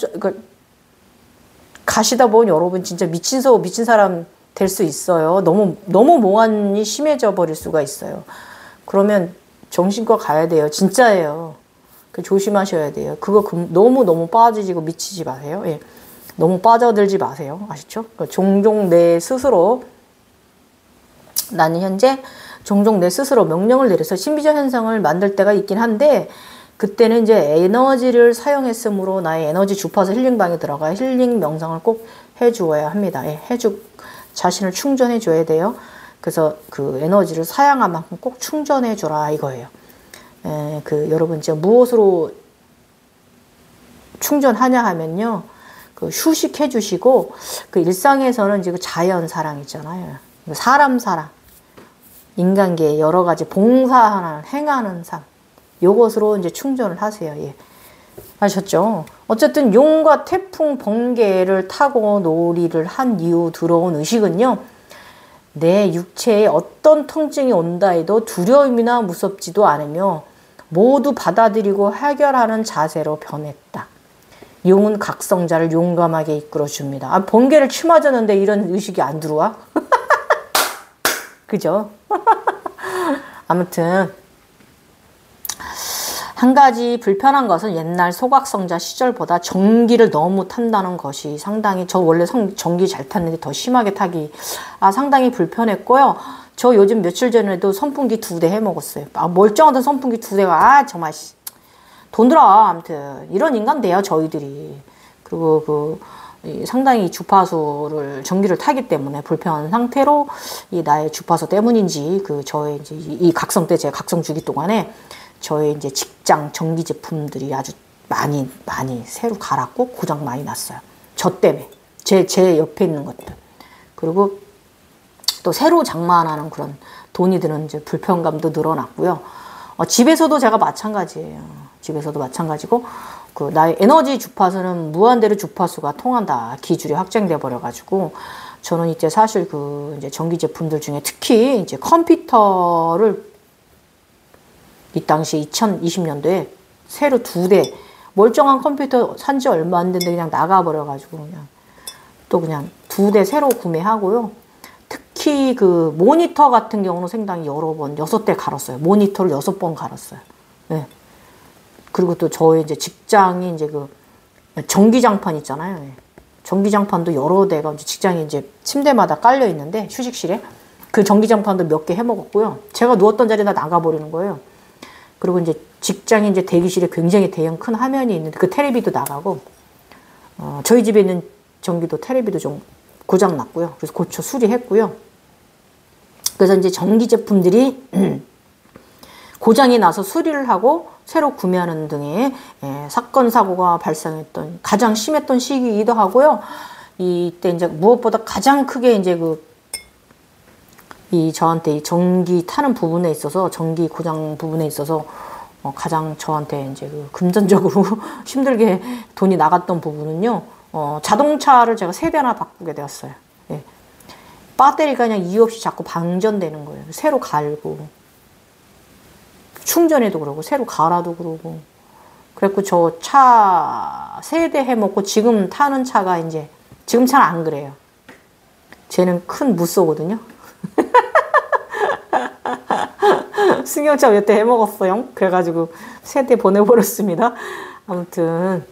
[SPEAKER 1] 가시다 보면 여러분 진짜 미친 사람 될 수 있어요. 너무 몽환이 심해져 버릴 수가 있어요. 그러면 정신과 가야 돼요. 진짜예요. 조심하셔야 돼요. 그거 너무 빠지고 미치지 마세요. 예. 너무 빠져들지 마세요. 아시죠? 종종 내 스스로 나는 현재 종종 내 스스로 명령을 내려서 신비적 현상을 만들 때가 있긴 한데 그때는 이제 에너지를 사용했으므로 나의 에너지 주파수 힐링방에 들어가 힐링 명상을 꼭 해주어야 합니다. 예, 자신을 충전해 줘야 돼요. 그래서 그 에너지를 사양한 만큼 꼭 충전해 줘라 이거예요. 여러분 이제 무엇으로 충전하냐 하면요. 휴식해 주시고 일상에서는 이제 자연 사랑 있잖아요. 사람 사랑. 인간계에 여러 가지 봉사하는 행하는 삶. 요것으로 이제 충전을 하세요. 예. 아셨죠? 어쨌든 용과 태풍 번개를 타고 놀이를 한 이후 들어온 의식은요. 내 육체에 어떤 통증이 온다 해도 두려움이나 무섭지도 않으며 모두 받아들이고 해결하는 자세로 변했다. 용은 각성자를 용감하게 이끌어줍니다. 번개를 치맞았는데 이런 의식이 안 들어와? 그죠? 아무튼 한 가지 불편한 것은 옛날 소각성자 시절보다 전기를 너무 탄다는 것이 상당히 저 원래 전기 잘 탔는데 더 심하게 타기 상당히 불편했고요. 저 요즘 며칠 전에도 선풍기 2대 해먹었어요. 멀쩡하던 선풍기 2대가 정말 돈 들어. 아무튼 이런 인간 돼요 저희들이. 그리고 상당히 주파수를 전기를 타기 때문에 불편한 상태로 이 나의 주파수 때문인지 저의 이제 이 각성 때 제가 각성 주기 동안에 저의 이제 직장 전기 제품들이 아주 많이 새로 갈았고 고장 많이 났어요. 저 때문에 제 옆에 있는 것들. 그리고 또 새로 장만하는 그런 돈이 드는 이제 불편감도 늘어났고요. 집에서도 제가 마찬가지예요. 집에서도 마찬가지고 나의 에너지 주파수는 무한대로 주파수가 통한다. 기줄이 확장돼 버려가지고 저는 이제 사실 이제 전기 제품들 중에 특히 이제 컴퓨터를 이 당시 2020년도에 새로 2대 멀쩡한 컴퓨터 산지 얼마 안 됐는데 그냥 나가버려가지고 그냥 2대 새로 구매하고요. 특히 모니터 같은 경우는 상당히 여러 번 6대 갈았어요. 모니터를 6번 갈았어요. 네. 그리고 또 저의 이제 직장이 이제 전기장판 있잖아요. 네. 전기장판도 여러 대가 이제 직장에 이제 침대마다 깔려 있는데 휴식실에 그 전기장판도 몇 개 해먹었고요. 제가 누웠던 자리에 나가버리는 거예요. 그리고 이제 직장에 이제 대기실에 굉장히 대형 큰 화면이 있는데 그 테레비도 나가고 저희 집에 있는 전기도 테레비도 좀 고장 났고요. 그래서 고쳐 수리했고요. 그래서 이제 전기 제품들이 고장이 나서 수리를 하고 새로 구매하는 등의 사건 사고가 발생했던 가장 심했던 시기이기도 하고요. 이때 이제 무엇보다 가장 크게 이제 저한테 이 전기 타는 부분에 있어서 전기 고장 부분에 있어서 가장 저한테 이제 금전적으로 힘들게 돈이 나갔던 부분은요. 자동차를 제가 3대나 바꾸게 되었어요. 예. 배터리가 그냥 이유 없이 자꾸 방전되는 거예요. 새로 갈고 충전해도 그러고 새로 갈아도 그러고. 그래갖고 저 차 3대 해먹고 지금 타는 차가 이제 지금 차는 안 그래요. 쟤는 큰 무쏘거든요. 승용차 몇 대 해먹었어요. 그래가지고 3대 보내버렸습니다. 아무튼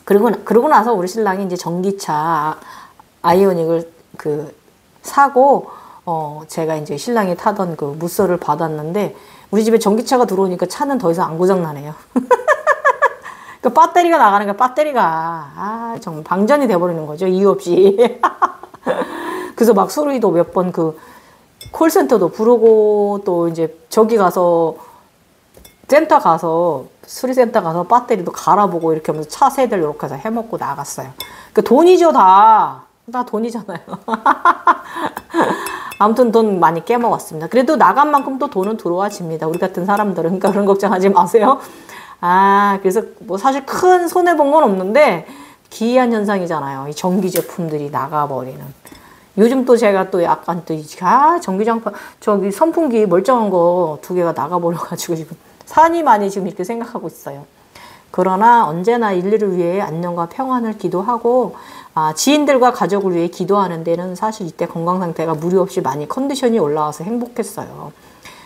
[SPEAKER 1] 그러고 나서 우리 신랑이 이제 전기차 아이오닉을 사고 제가 이제 신랑이 타던 그 무쏘를 받았는데 우리 집에 전기차가 들어오니까 차는 더 이상 안 고장나네요. 그 배터리가 나가는 거야, 배터리가. 정말 방전이 돼버리는 거죠, 이유 없이. 그래서 막 소리도 몇 번 콜센터도 부르고, 또 이제 저기 가서, 수리센터 가서 배터리도 갈아보고 이렇게 하면서 차 3대를 이렇게 해서 해먹고 나갔어요. 그 돈이죠, 다. 다 돈이잖아요. 아무튼 돈 많이 깨먹었습니다. 그래도 나간 만큼 또 돈은 들어와집니다. 우리 같은 사람들은. 그러니까 그런 걱정하지 마세요. 그래서 뭐 사실 큰 손해본 건 없는데 기이한 현상이잖아요. 이 전기 제품들이 나가버리는. 요즘 또 제가 또 약간 또 전기장판 저기 선풍기 멀쩡한 거 2개가 나가버려가지고 지금 산이 많이 지금 이렇게 생각하고 있어요. 그러나 언제나 인류를 위해 안녕과 평안을 기도하고 지인들과 가족을 위해 기도하는 데는 사실 이때 건강 상태가 무리 없이 많이 컨디션이 올라와서 행복했어요.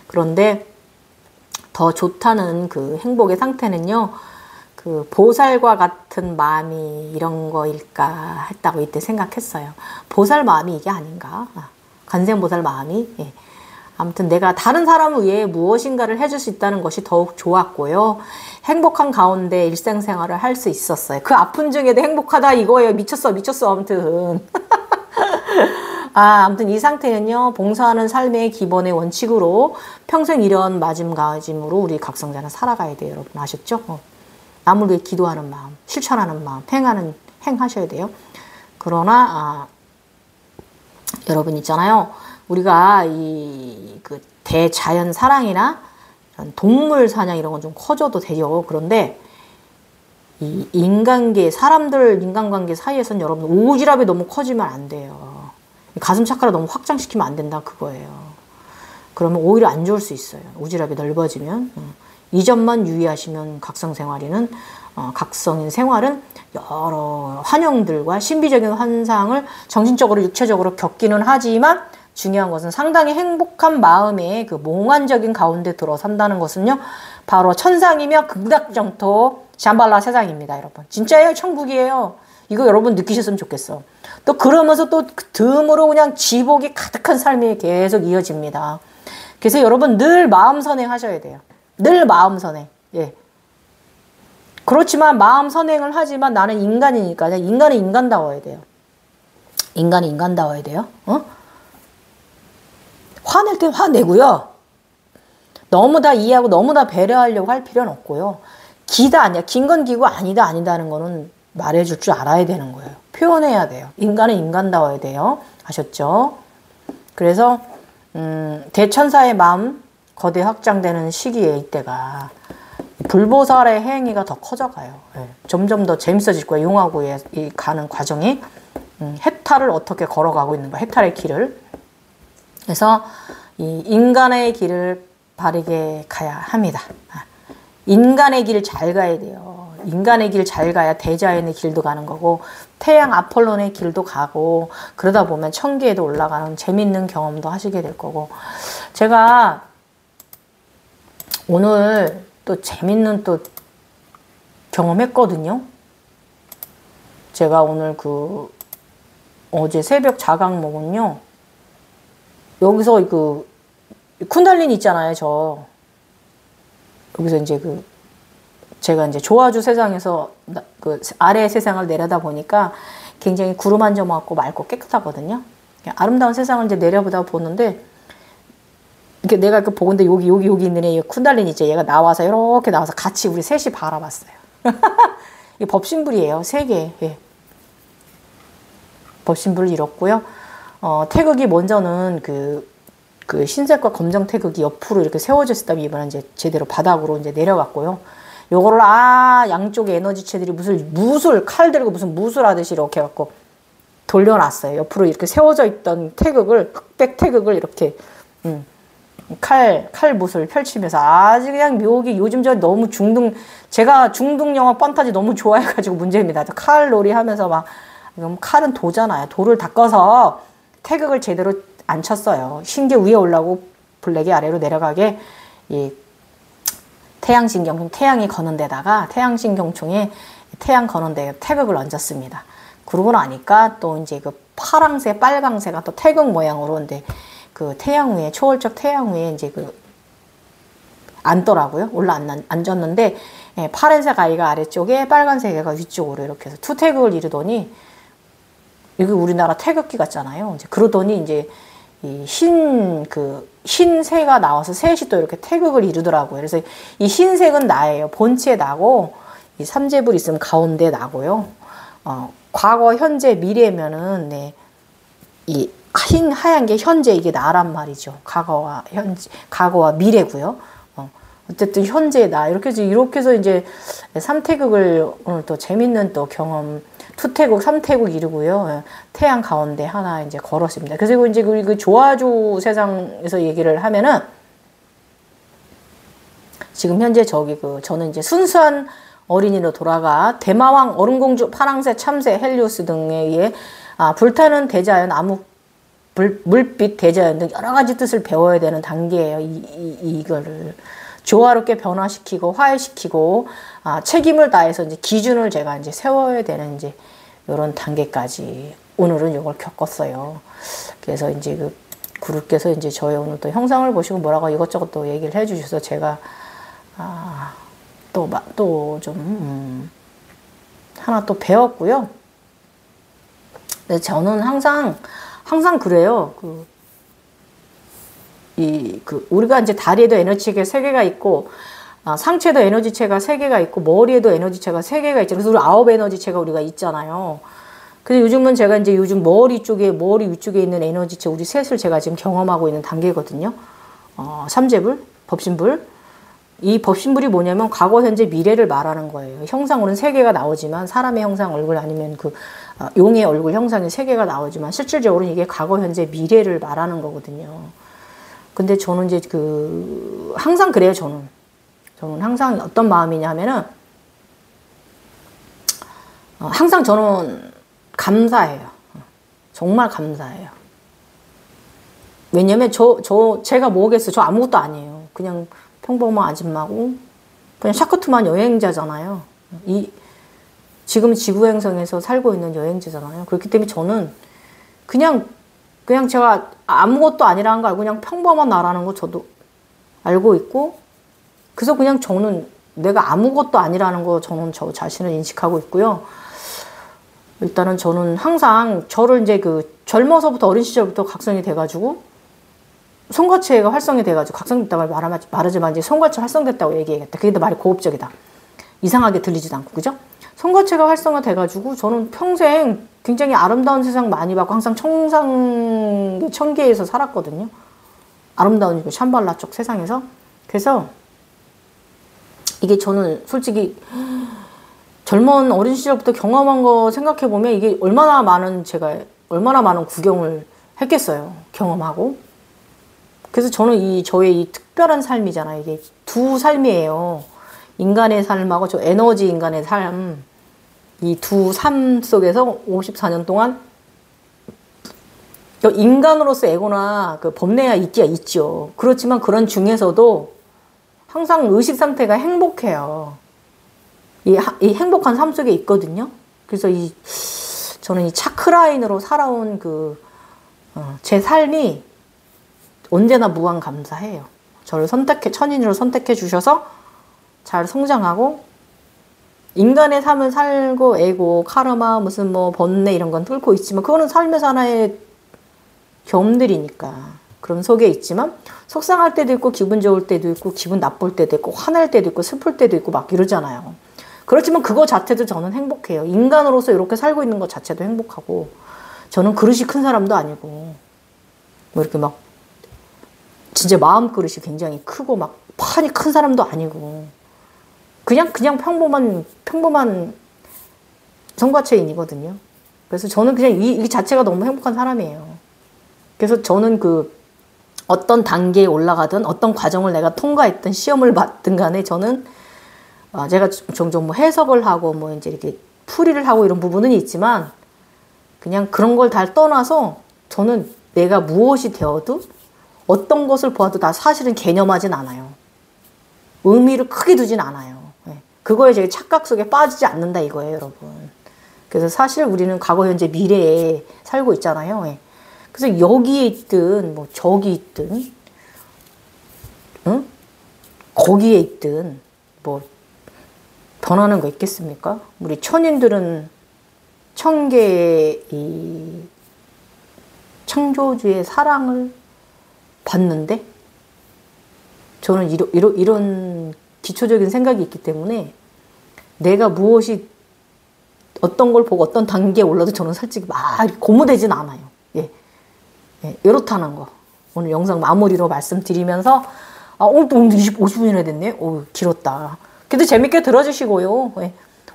[SPEAKER 1] 그런데 더 좋다는 그 행복의 상태는요, 그 보살과 같은 마음이 이런 거일까 했다고 이때 생각했어요. 보살 마음이 이게 아닌가? 관세음보살 마음이. 예. 아무튼 내가 다른 사람을 위해 무엇인가를 해줄 수 있다는 것이 더욱 좋았고요. 행복한 가운데 일상생활을 할 수 있었어요. 그 아픈 중에도 행복하다 이거예요. 미쳤어. 아무튼. 아무튼 이 상태는요, 봉사하는 삶의 기본의 원칙으로 평생 이런 마음가짐으로 우리 각성자는 살아가야 돼요. 여러분 아셨죠? 남을 위해 기도하는 마음, 실천하는 마음, 행하셔야 돼요. 그러나 여러분 있잖아요. 우리가 그 대자연 사랑이나 이런 동물 사냥 이런 건 좀 커져도 되죠. 그런데 이 인간관계 사이에서는 여러분 오지랖이 너무 커지면 안 돼요. 가슴 차크를 너무 확장시키면 안 된다 그거예요. 그러면 오히려 안 좋을 수 있어요. 오지랖이 넓어지면. 이 점만 유의하시면 각성인 생활은 여러 환영들과 신비적인 환상을 정신적으로 육체적으로 겪기는 하지만 중요한 것은 상당히 행복한 마음의 그 몽환적인 가운데 들어 산다는 것은요, 바로 천상이며 극락정토 샴발라 세상입니다. 여러분 진짜예요. 천국이에요. 이거 여러분 느끼셨으면 좋겠어. 또 그러면서 또 듬으로 그냥 지복이 가득한 삶이 계속 이어집니다. 그래서 여러분 늘 마음 선행 하셔야 돼요. 늘 마음 선행. 예. 그렇지만 마음 선행을 하지만 나는 인간이니까 인간은 인간다워야 돼요. 인간은 인간다워야 돼요. 화낼 땐 화내고요. 너무 다 이해하고 너무 다 배려하려고 할 필요는 없고요. 기다 아니야. 긴 건 기고 아니다 아니다는 거는 말해줄 줄 알아야 되는 거예요. 표현해야 돼요. 인간은 인간다워야 돼요. 아셨죠? 그래서 대천사의 마음 거대 확장되는 시기에 이때가 불보살의 행위가 더 커져가요. 네. 점점 더 재밌어질 거예요. 용화구에 가는 과정이. 해탈을 어떻게 걸어가고 있는가. 해탈의 길을. 그래서 이 인간의 길을 바르게 가야 합니다. 인간의 길 잘 가야 돼요. 인간의 길 잘 가야 대자연의 길도 가는 거고 태양 아폴론의 길도 가고 그러다 보면 천계에도 올라가는 재밌는 경험도 하시게 될 거고 제가 오늘 또 재밌는 또 경험했거든요. 제가 오늘 어제 새벽 자각몽은요. 여기서 쿤달리니 있잖아요. 여기서 이제 제가 이제 조화주 세상에서 아래 세상을 내려다 보니까 굉장히 구름 한 점 없고 맑고 깨끗하거든요. 아름다운 세상을 이제 내려보다 보는데 이렇게 내가 보는데 여기 있는 애 쿤달리니 있죠. 얘가 이렇게 나와서 같이 우리 셋이 바라봤어요. 이게 법신불이에요. 3개. 예. 법신불을 이뤘고요. 태극이 먼저는 그 흰색과 검정 태극이 옆으로 이렇게 세워져 있다면 이번엔 이제 제대로 바닥으로 이제 내려갔고요. 요거를 양쪽의 에너지체들이 칼 들고 무슨 무술 하듯이 이렇게 해갖고 돌려놨어요. 옆으로 이렇게 세워져 있던 태극을 흑백 태극을 이렇게 칼못을 펼치면서 아주 그냥 묘기, 요즘 저 너무 제가 중등 영화 판타지 너무 좋아해가지고 문제입니다. 칼놀이 하면서 막, 칼은 도잖아요. 돌을 닦아서 태극을 제대로 안 쳤어요. 흰 게 위에 올라오고 블랙이 아래로 내려가게, 이 태양신경총, 태양이 거는 데다가 태양신경총에 태양 거는 데 태극을 얹었습니다. 그러고 나니까 또 이제 그 파랑새, 빨강새가 또 태극 모양으로 이제 그 태양 위에, 초월적 태양 위에 이제 그 앉더라고요. 앉았는데, 예, 파란색 아이가 아래쪽에 빨간색 애가 위쪽으로 이렇게 해서 투태극을 이루더니, 이게 우리나라 태극기 같잖아요. 이제 그러더니 이제 이 흰새가 나와서 셋이 또 이렇게 태극을 이루더라고요. 그래서 이 흰색은 나예요. 본체에 나고, 이 삼재불 있으면 가운데 나고요. 과거, 현재, 미래면은, 네, 이 하얀 게 현재, 이게 나란 말이죠. 과거와 미래고요. 어쨌든 현재 나. 이렇게 해서 이제 삼태극을 오늘 또 재밌는 또 경험, 투태극, 삼태극 이루고요. 태양 가운데 하나 이제 걸었습니다. 그리고 이제 그 조아주 세상에서 얘기를 하면은 지금 현재 저는 이제 순수한 어린이로 돌아가 대마왕, 얼음공주, 파랑새, 참새, 헬리오스 등에 의해 불타는 대자연, 물빛 대자연 등 여러 가지 뜻을 배워야 되는 단계예요. 이거를 조화롭게 변화시키고 화해시키고 책임을 다해서 이제 기준을 제가 이제 세워야 되는 이제 이런 단계까지 오늘은 이걸 겪었어요. 그래서 이제 그 구루께서 이제 저의 오늘 또 형상을 보시고 뭐라고 이것저것 또 얘기를 해주셔서 제가 또 좀 하나 또 배웠고요. 근데 저는 항상 그래요. 우리가 이제 다리에도 에너지체가 3개가 있고, 상체도 에너지체가 3개가 있고, 머리에도 에너지체가 3개가 있죠. 그래서 우리 9 에너지체가 우리가 있잖아요. 근데 요즘은 제가 이제 요즘 머리 위쪽에 있는 에너지체, 우리 셋을 제가 지금 경험하고 있는 단계거든요. 삼재불, 법신불. 이 법신불이 뭐냐면 과거, 현재, 미래를 말하는 거예요. 형상으로는 3개가 나오지만, 사람의 형상 얼굴 아니면 용의 얼굴 형상이 3개가 나오지만, 실질적으로는 이게 과거, 현재, 미래를 말하는 거거든요. 근데 저는 이제 항상 그래요, 저는 항상 어떤 마음이냐면은, 항상 저는 감사해요. 정말 감사해요. 왜냐면 제가 뭐겠어요? 저 아무것도 아니에요. 그냥 평범한 아줌마고, 그냥 샤크투만 여행자잖아요. 지금 지구행성에서 살고 있는 여행자잖아요. 그렇기 때문에 저는 그냥 제가 아무것도 아니라는 거 알고 그냥 평범한 나라는 거 저도 알고 있고, 그래서 그냥 저는 내가 아무것도 아니라는 거 저는 저 자신을 인식하고 있고요. 일단은 저는 항상 저를 이제 젊어서부터 어린 시절부터 각성이 돼가지고 송거체가 활성이 돼가지고 각성됐다고 말하지만 이제 송거체 활성됐다고 얘기해야겠다. 그게 더 말이 고급적이다. 이상하게 들리지도 않고, 그죠? 송거체가 활성화 돼가지고 저는 평생 굉장히 아름다운 세상 많이 봤고 항상 청계에서 살았거든요. 아름다운 샴발라 쪽 세상에서. 그래서 이게 저는 솔직히 젊은 어린 시절부터 경험한 거 생각해보면 이게 얼마나 많은 구경을 했겠어요. 경험하고. 그래서 저는 저의 이 특별한 삶이잖아요. 이게 두 삶이에요. 인간의 삶하고 저 에너지 인간의 삶. 이 두 삶 속에서 54년 동안 인간으로서 에고나 법내야 있죠. 그렇지만 그런 중에서도 항상 의식 상태가 행복해요. 이 행복한 삶 속에 있거든요. 그래서 저는 이 차크라인으로 살아온 제 삶이 언제나 무한 감사해요. 저를 천인으로 선택해 주셔서 잘 성장하고 인간의 삶을 살고 에고, 카르마, 무슨 번뇌 이런 건 뚫고 있지만 그거는 삶에서 하나의 경험들이니까 그런 속에 있지만 속상할 때도 있고 기분 좋을 때도 있고 기분 나쁠 때도 있고 화날 때도 있고 슬플 때도 있고 막 이러잖아요. 그렇지만 그거 자체도 저는 행복해요. 인간으로서 이렇게 살고 있는 것 자체도 행복하고 저는 그릇이 큰 사람도 아니고 이렇게 막 진짜 마음 그릇이 굉장히 크고 막 판이 큰 사람도 아니고 그냥 평범한 성과체인이거든요. 그래서 저는 그냥 이 자체가 너무 행복한 사람이에요. 그래서 저는 어떤 단계에 올라가든 어떤 과정을 내가 통과했든 시험을 봤든 간에 저는 제가 종종 뭐 해석을 하고 뭐 이제 이렇게 풀이를 하고 이런 부분은 있지만 그냥 그런 걸 다 떠나서 저는 내가 무엇이 되어도 어떤 것을 보아도 다 사실은 개념하진 않아요. 의미를 크게 두진 않아요. 그거에 제가 착각 속에 빠지지 않는다 이거예요, 여러분. 그래서 사실 우리는 과거, 현재, 미래에 살고 있잖아요. 그래서 여기에 있든 뭐 저기 있든 응? 거기에 있든 뭐 변하는 거 있겠습니까? 우리 천인들은 천개의 이 창조주의 사랑을 받는데 저는 이런 기초적인 생각이 있기 때문에 내가 무엇이 어떤 걸 보고 어떤 단계에 올라도 저는 솔직히 막 고무되진 않아요. 이렇다는 거. 오늘 영상 마무리로 말씀드리면서 오늘 또 50분이나 됐네. 오, 길었다. 그래도 재밌게 들어주시고요.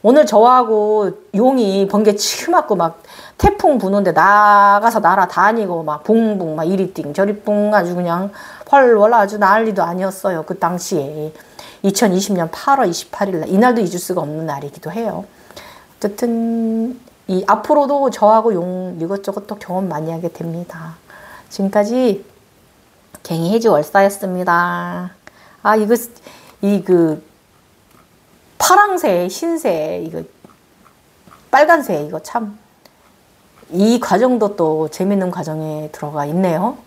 [SPEAKER 1] 오늘 저하고 용이 번개 치고 맞고 막 태풍 부는데 나가서 날아다니고 막 붕붕 막 이리 띵 저리 뿡 아주 그냥 헐월 아주 난리도 아니었어요. 그 당시에 2020년 8월 28일 날 이날도 잊을 수가 없는 날이기도 해요. 어쨌든 이 앞으로도 저하고 용 이것저것 또 경험 많이 하게 됩니다. 지금까지 갱이해지 월사였습니다. 그 파랑새, 흰새, 이거 빨간새 이거 참 이 과정도 또 재밌는 과정에 들어가 있네요.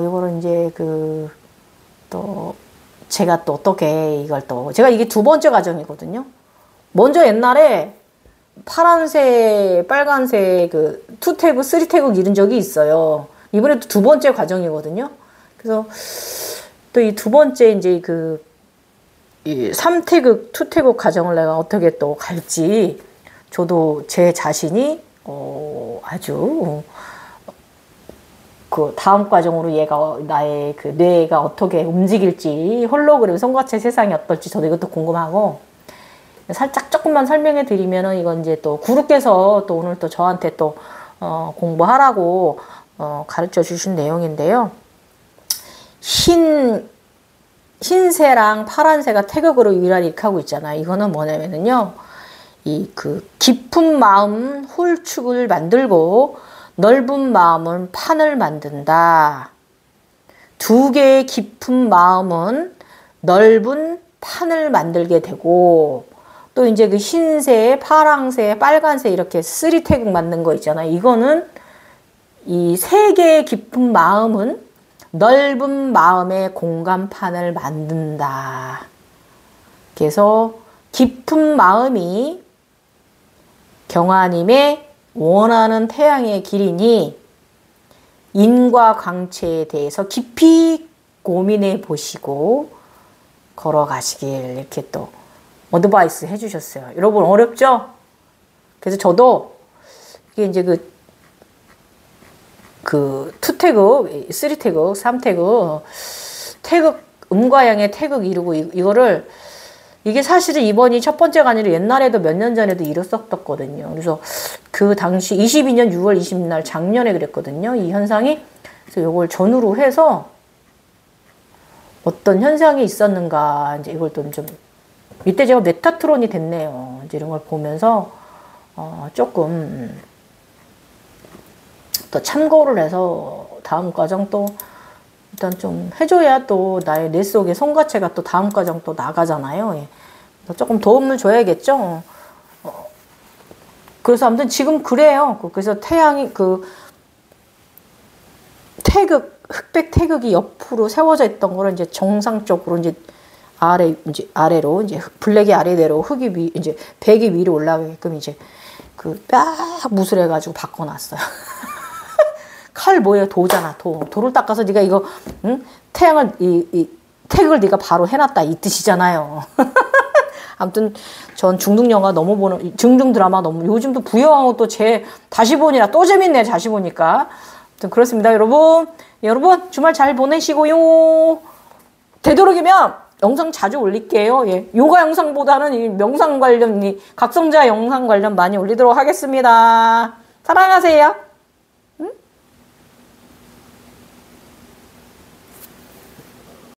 [SPEAKER 1] 이거를 이제 또 제가 또 어떻게 이걸 또 제가 이게 두 번째 과정이거든요. 먼저 옛날에 파란색, 빨간색 투태그, 쓰리태그 이런 적이 있어요. 이번에 또 두 번째 과정이거든요. 그래서 또 이 두 번째 이제 이 3태극, 투태극 과정을 내가 어떻게 또 갈지 저도 제 자신이 아주 다음 과정으로 나의 뇌가 어떻게 움직일지 홀로그램 송가체 세상이 어떨지 저도 이것도 궁금하고 살짝 조금만 설명해 드리면은 이건 이제 또 구루께서 또 오늘 또 저한테 또 공부하라고 가르쳐 주신 내용인데요. 흰새랑 파란새가 태극으로 유일하게 하고 있잖아요. 이거는 뭐냐면은요. 깊은 마음 홀축을 만들고 넓은 마음은 판을 만든다. 두 개의 깊은 마음은 넓은 판을 만들게 되고 또 이제 흰새, 파랑새, 빨간새 이렇게 쓰리태극 만든 거 있잖아요. 이거는 이 세 개의 깊은 마음은 넓은 마음의 공간판을 만든다. 그래서 깊은 마음이 경화님의 원하는 태양의 길이니 인과 광채에 대해서 깊이 고민해 보시고 걸어가시길 이렇게 또 어드바이스 해주셨어요. 여러분 어렵죠? 그래서 저도 이게 이제 투태극, 쓰리태극, 삼태극, 태극, 음과 양의 태극 이루고 이거를 이게 사실은 이번이 첫 번째가 아니라 옛날에도 몇 년 전에도 이뤘었거든요. 그래서 그 당시 22년 6월 20일 작년에 그랬거든요. 이 현상이. 그래서 이걸 전후로 해서 어떤 현상이 있었는가 이제 이걸 좀 이때 제가 메타트론이 됐네요. 이제 이런 걸 보면서 조금 또 참고를 해서 다음 과정 또 일단 좀 해줘야 또 나의 뇌 속의 송가체가 또 다음 과정 또 나가잖아요. 조금 도움을 줘야겠죠. 그래서 아무튼 지금 그래요. 그래서 태양이 태극, 흑백 태극이 옆으로 세워져 있던 거를 이제 정상적으로 이제 아래로 이제 블랙이 아래대로 흑이 이제 백이 위로 올라가게끔 이제 딱 무술해가지고 바꿔놨어요. 칼 뭐예요? 도잖아. 도를 닦아서 네가 이거 응? 태양을 태극을 네가 바로 해놨다 이 뜻이잖아요. 아무튼 전 중등 영화 너무 보는 중등 드라마 너무 요즘도 부여하고 또 다시 보니라 또 재밌네 다시 보니까. 아무튼 그렇습니다, 여러분. 여러분 주말 잘 보내시고요. 되도록이면 영상 자주 올릴게요. 요가 영상보다는 이 명상 관련 각성자 영상 관련 많이 올리도록 하겠습니다. 사랑하세요.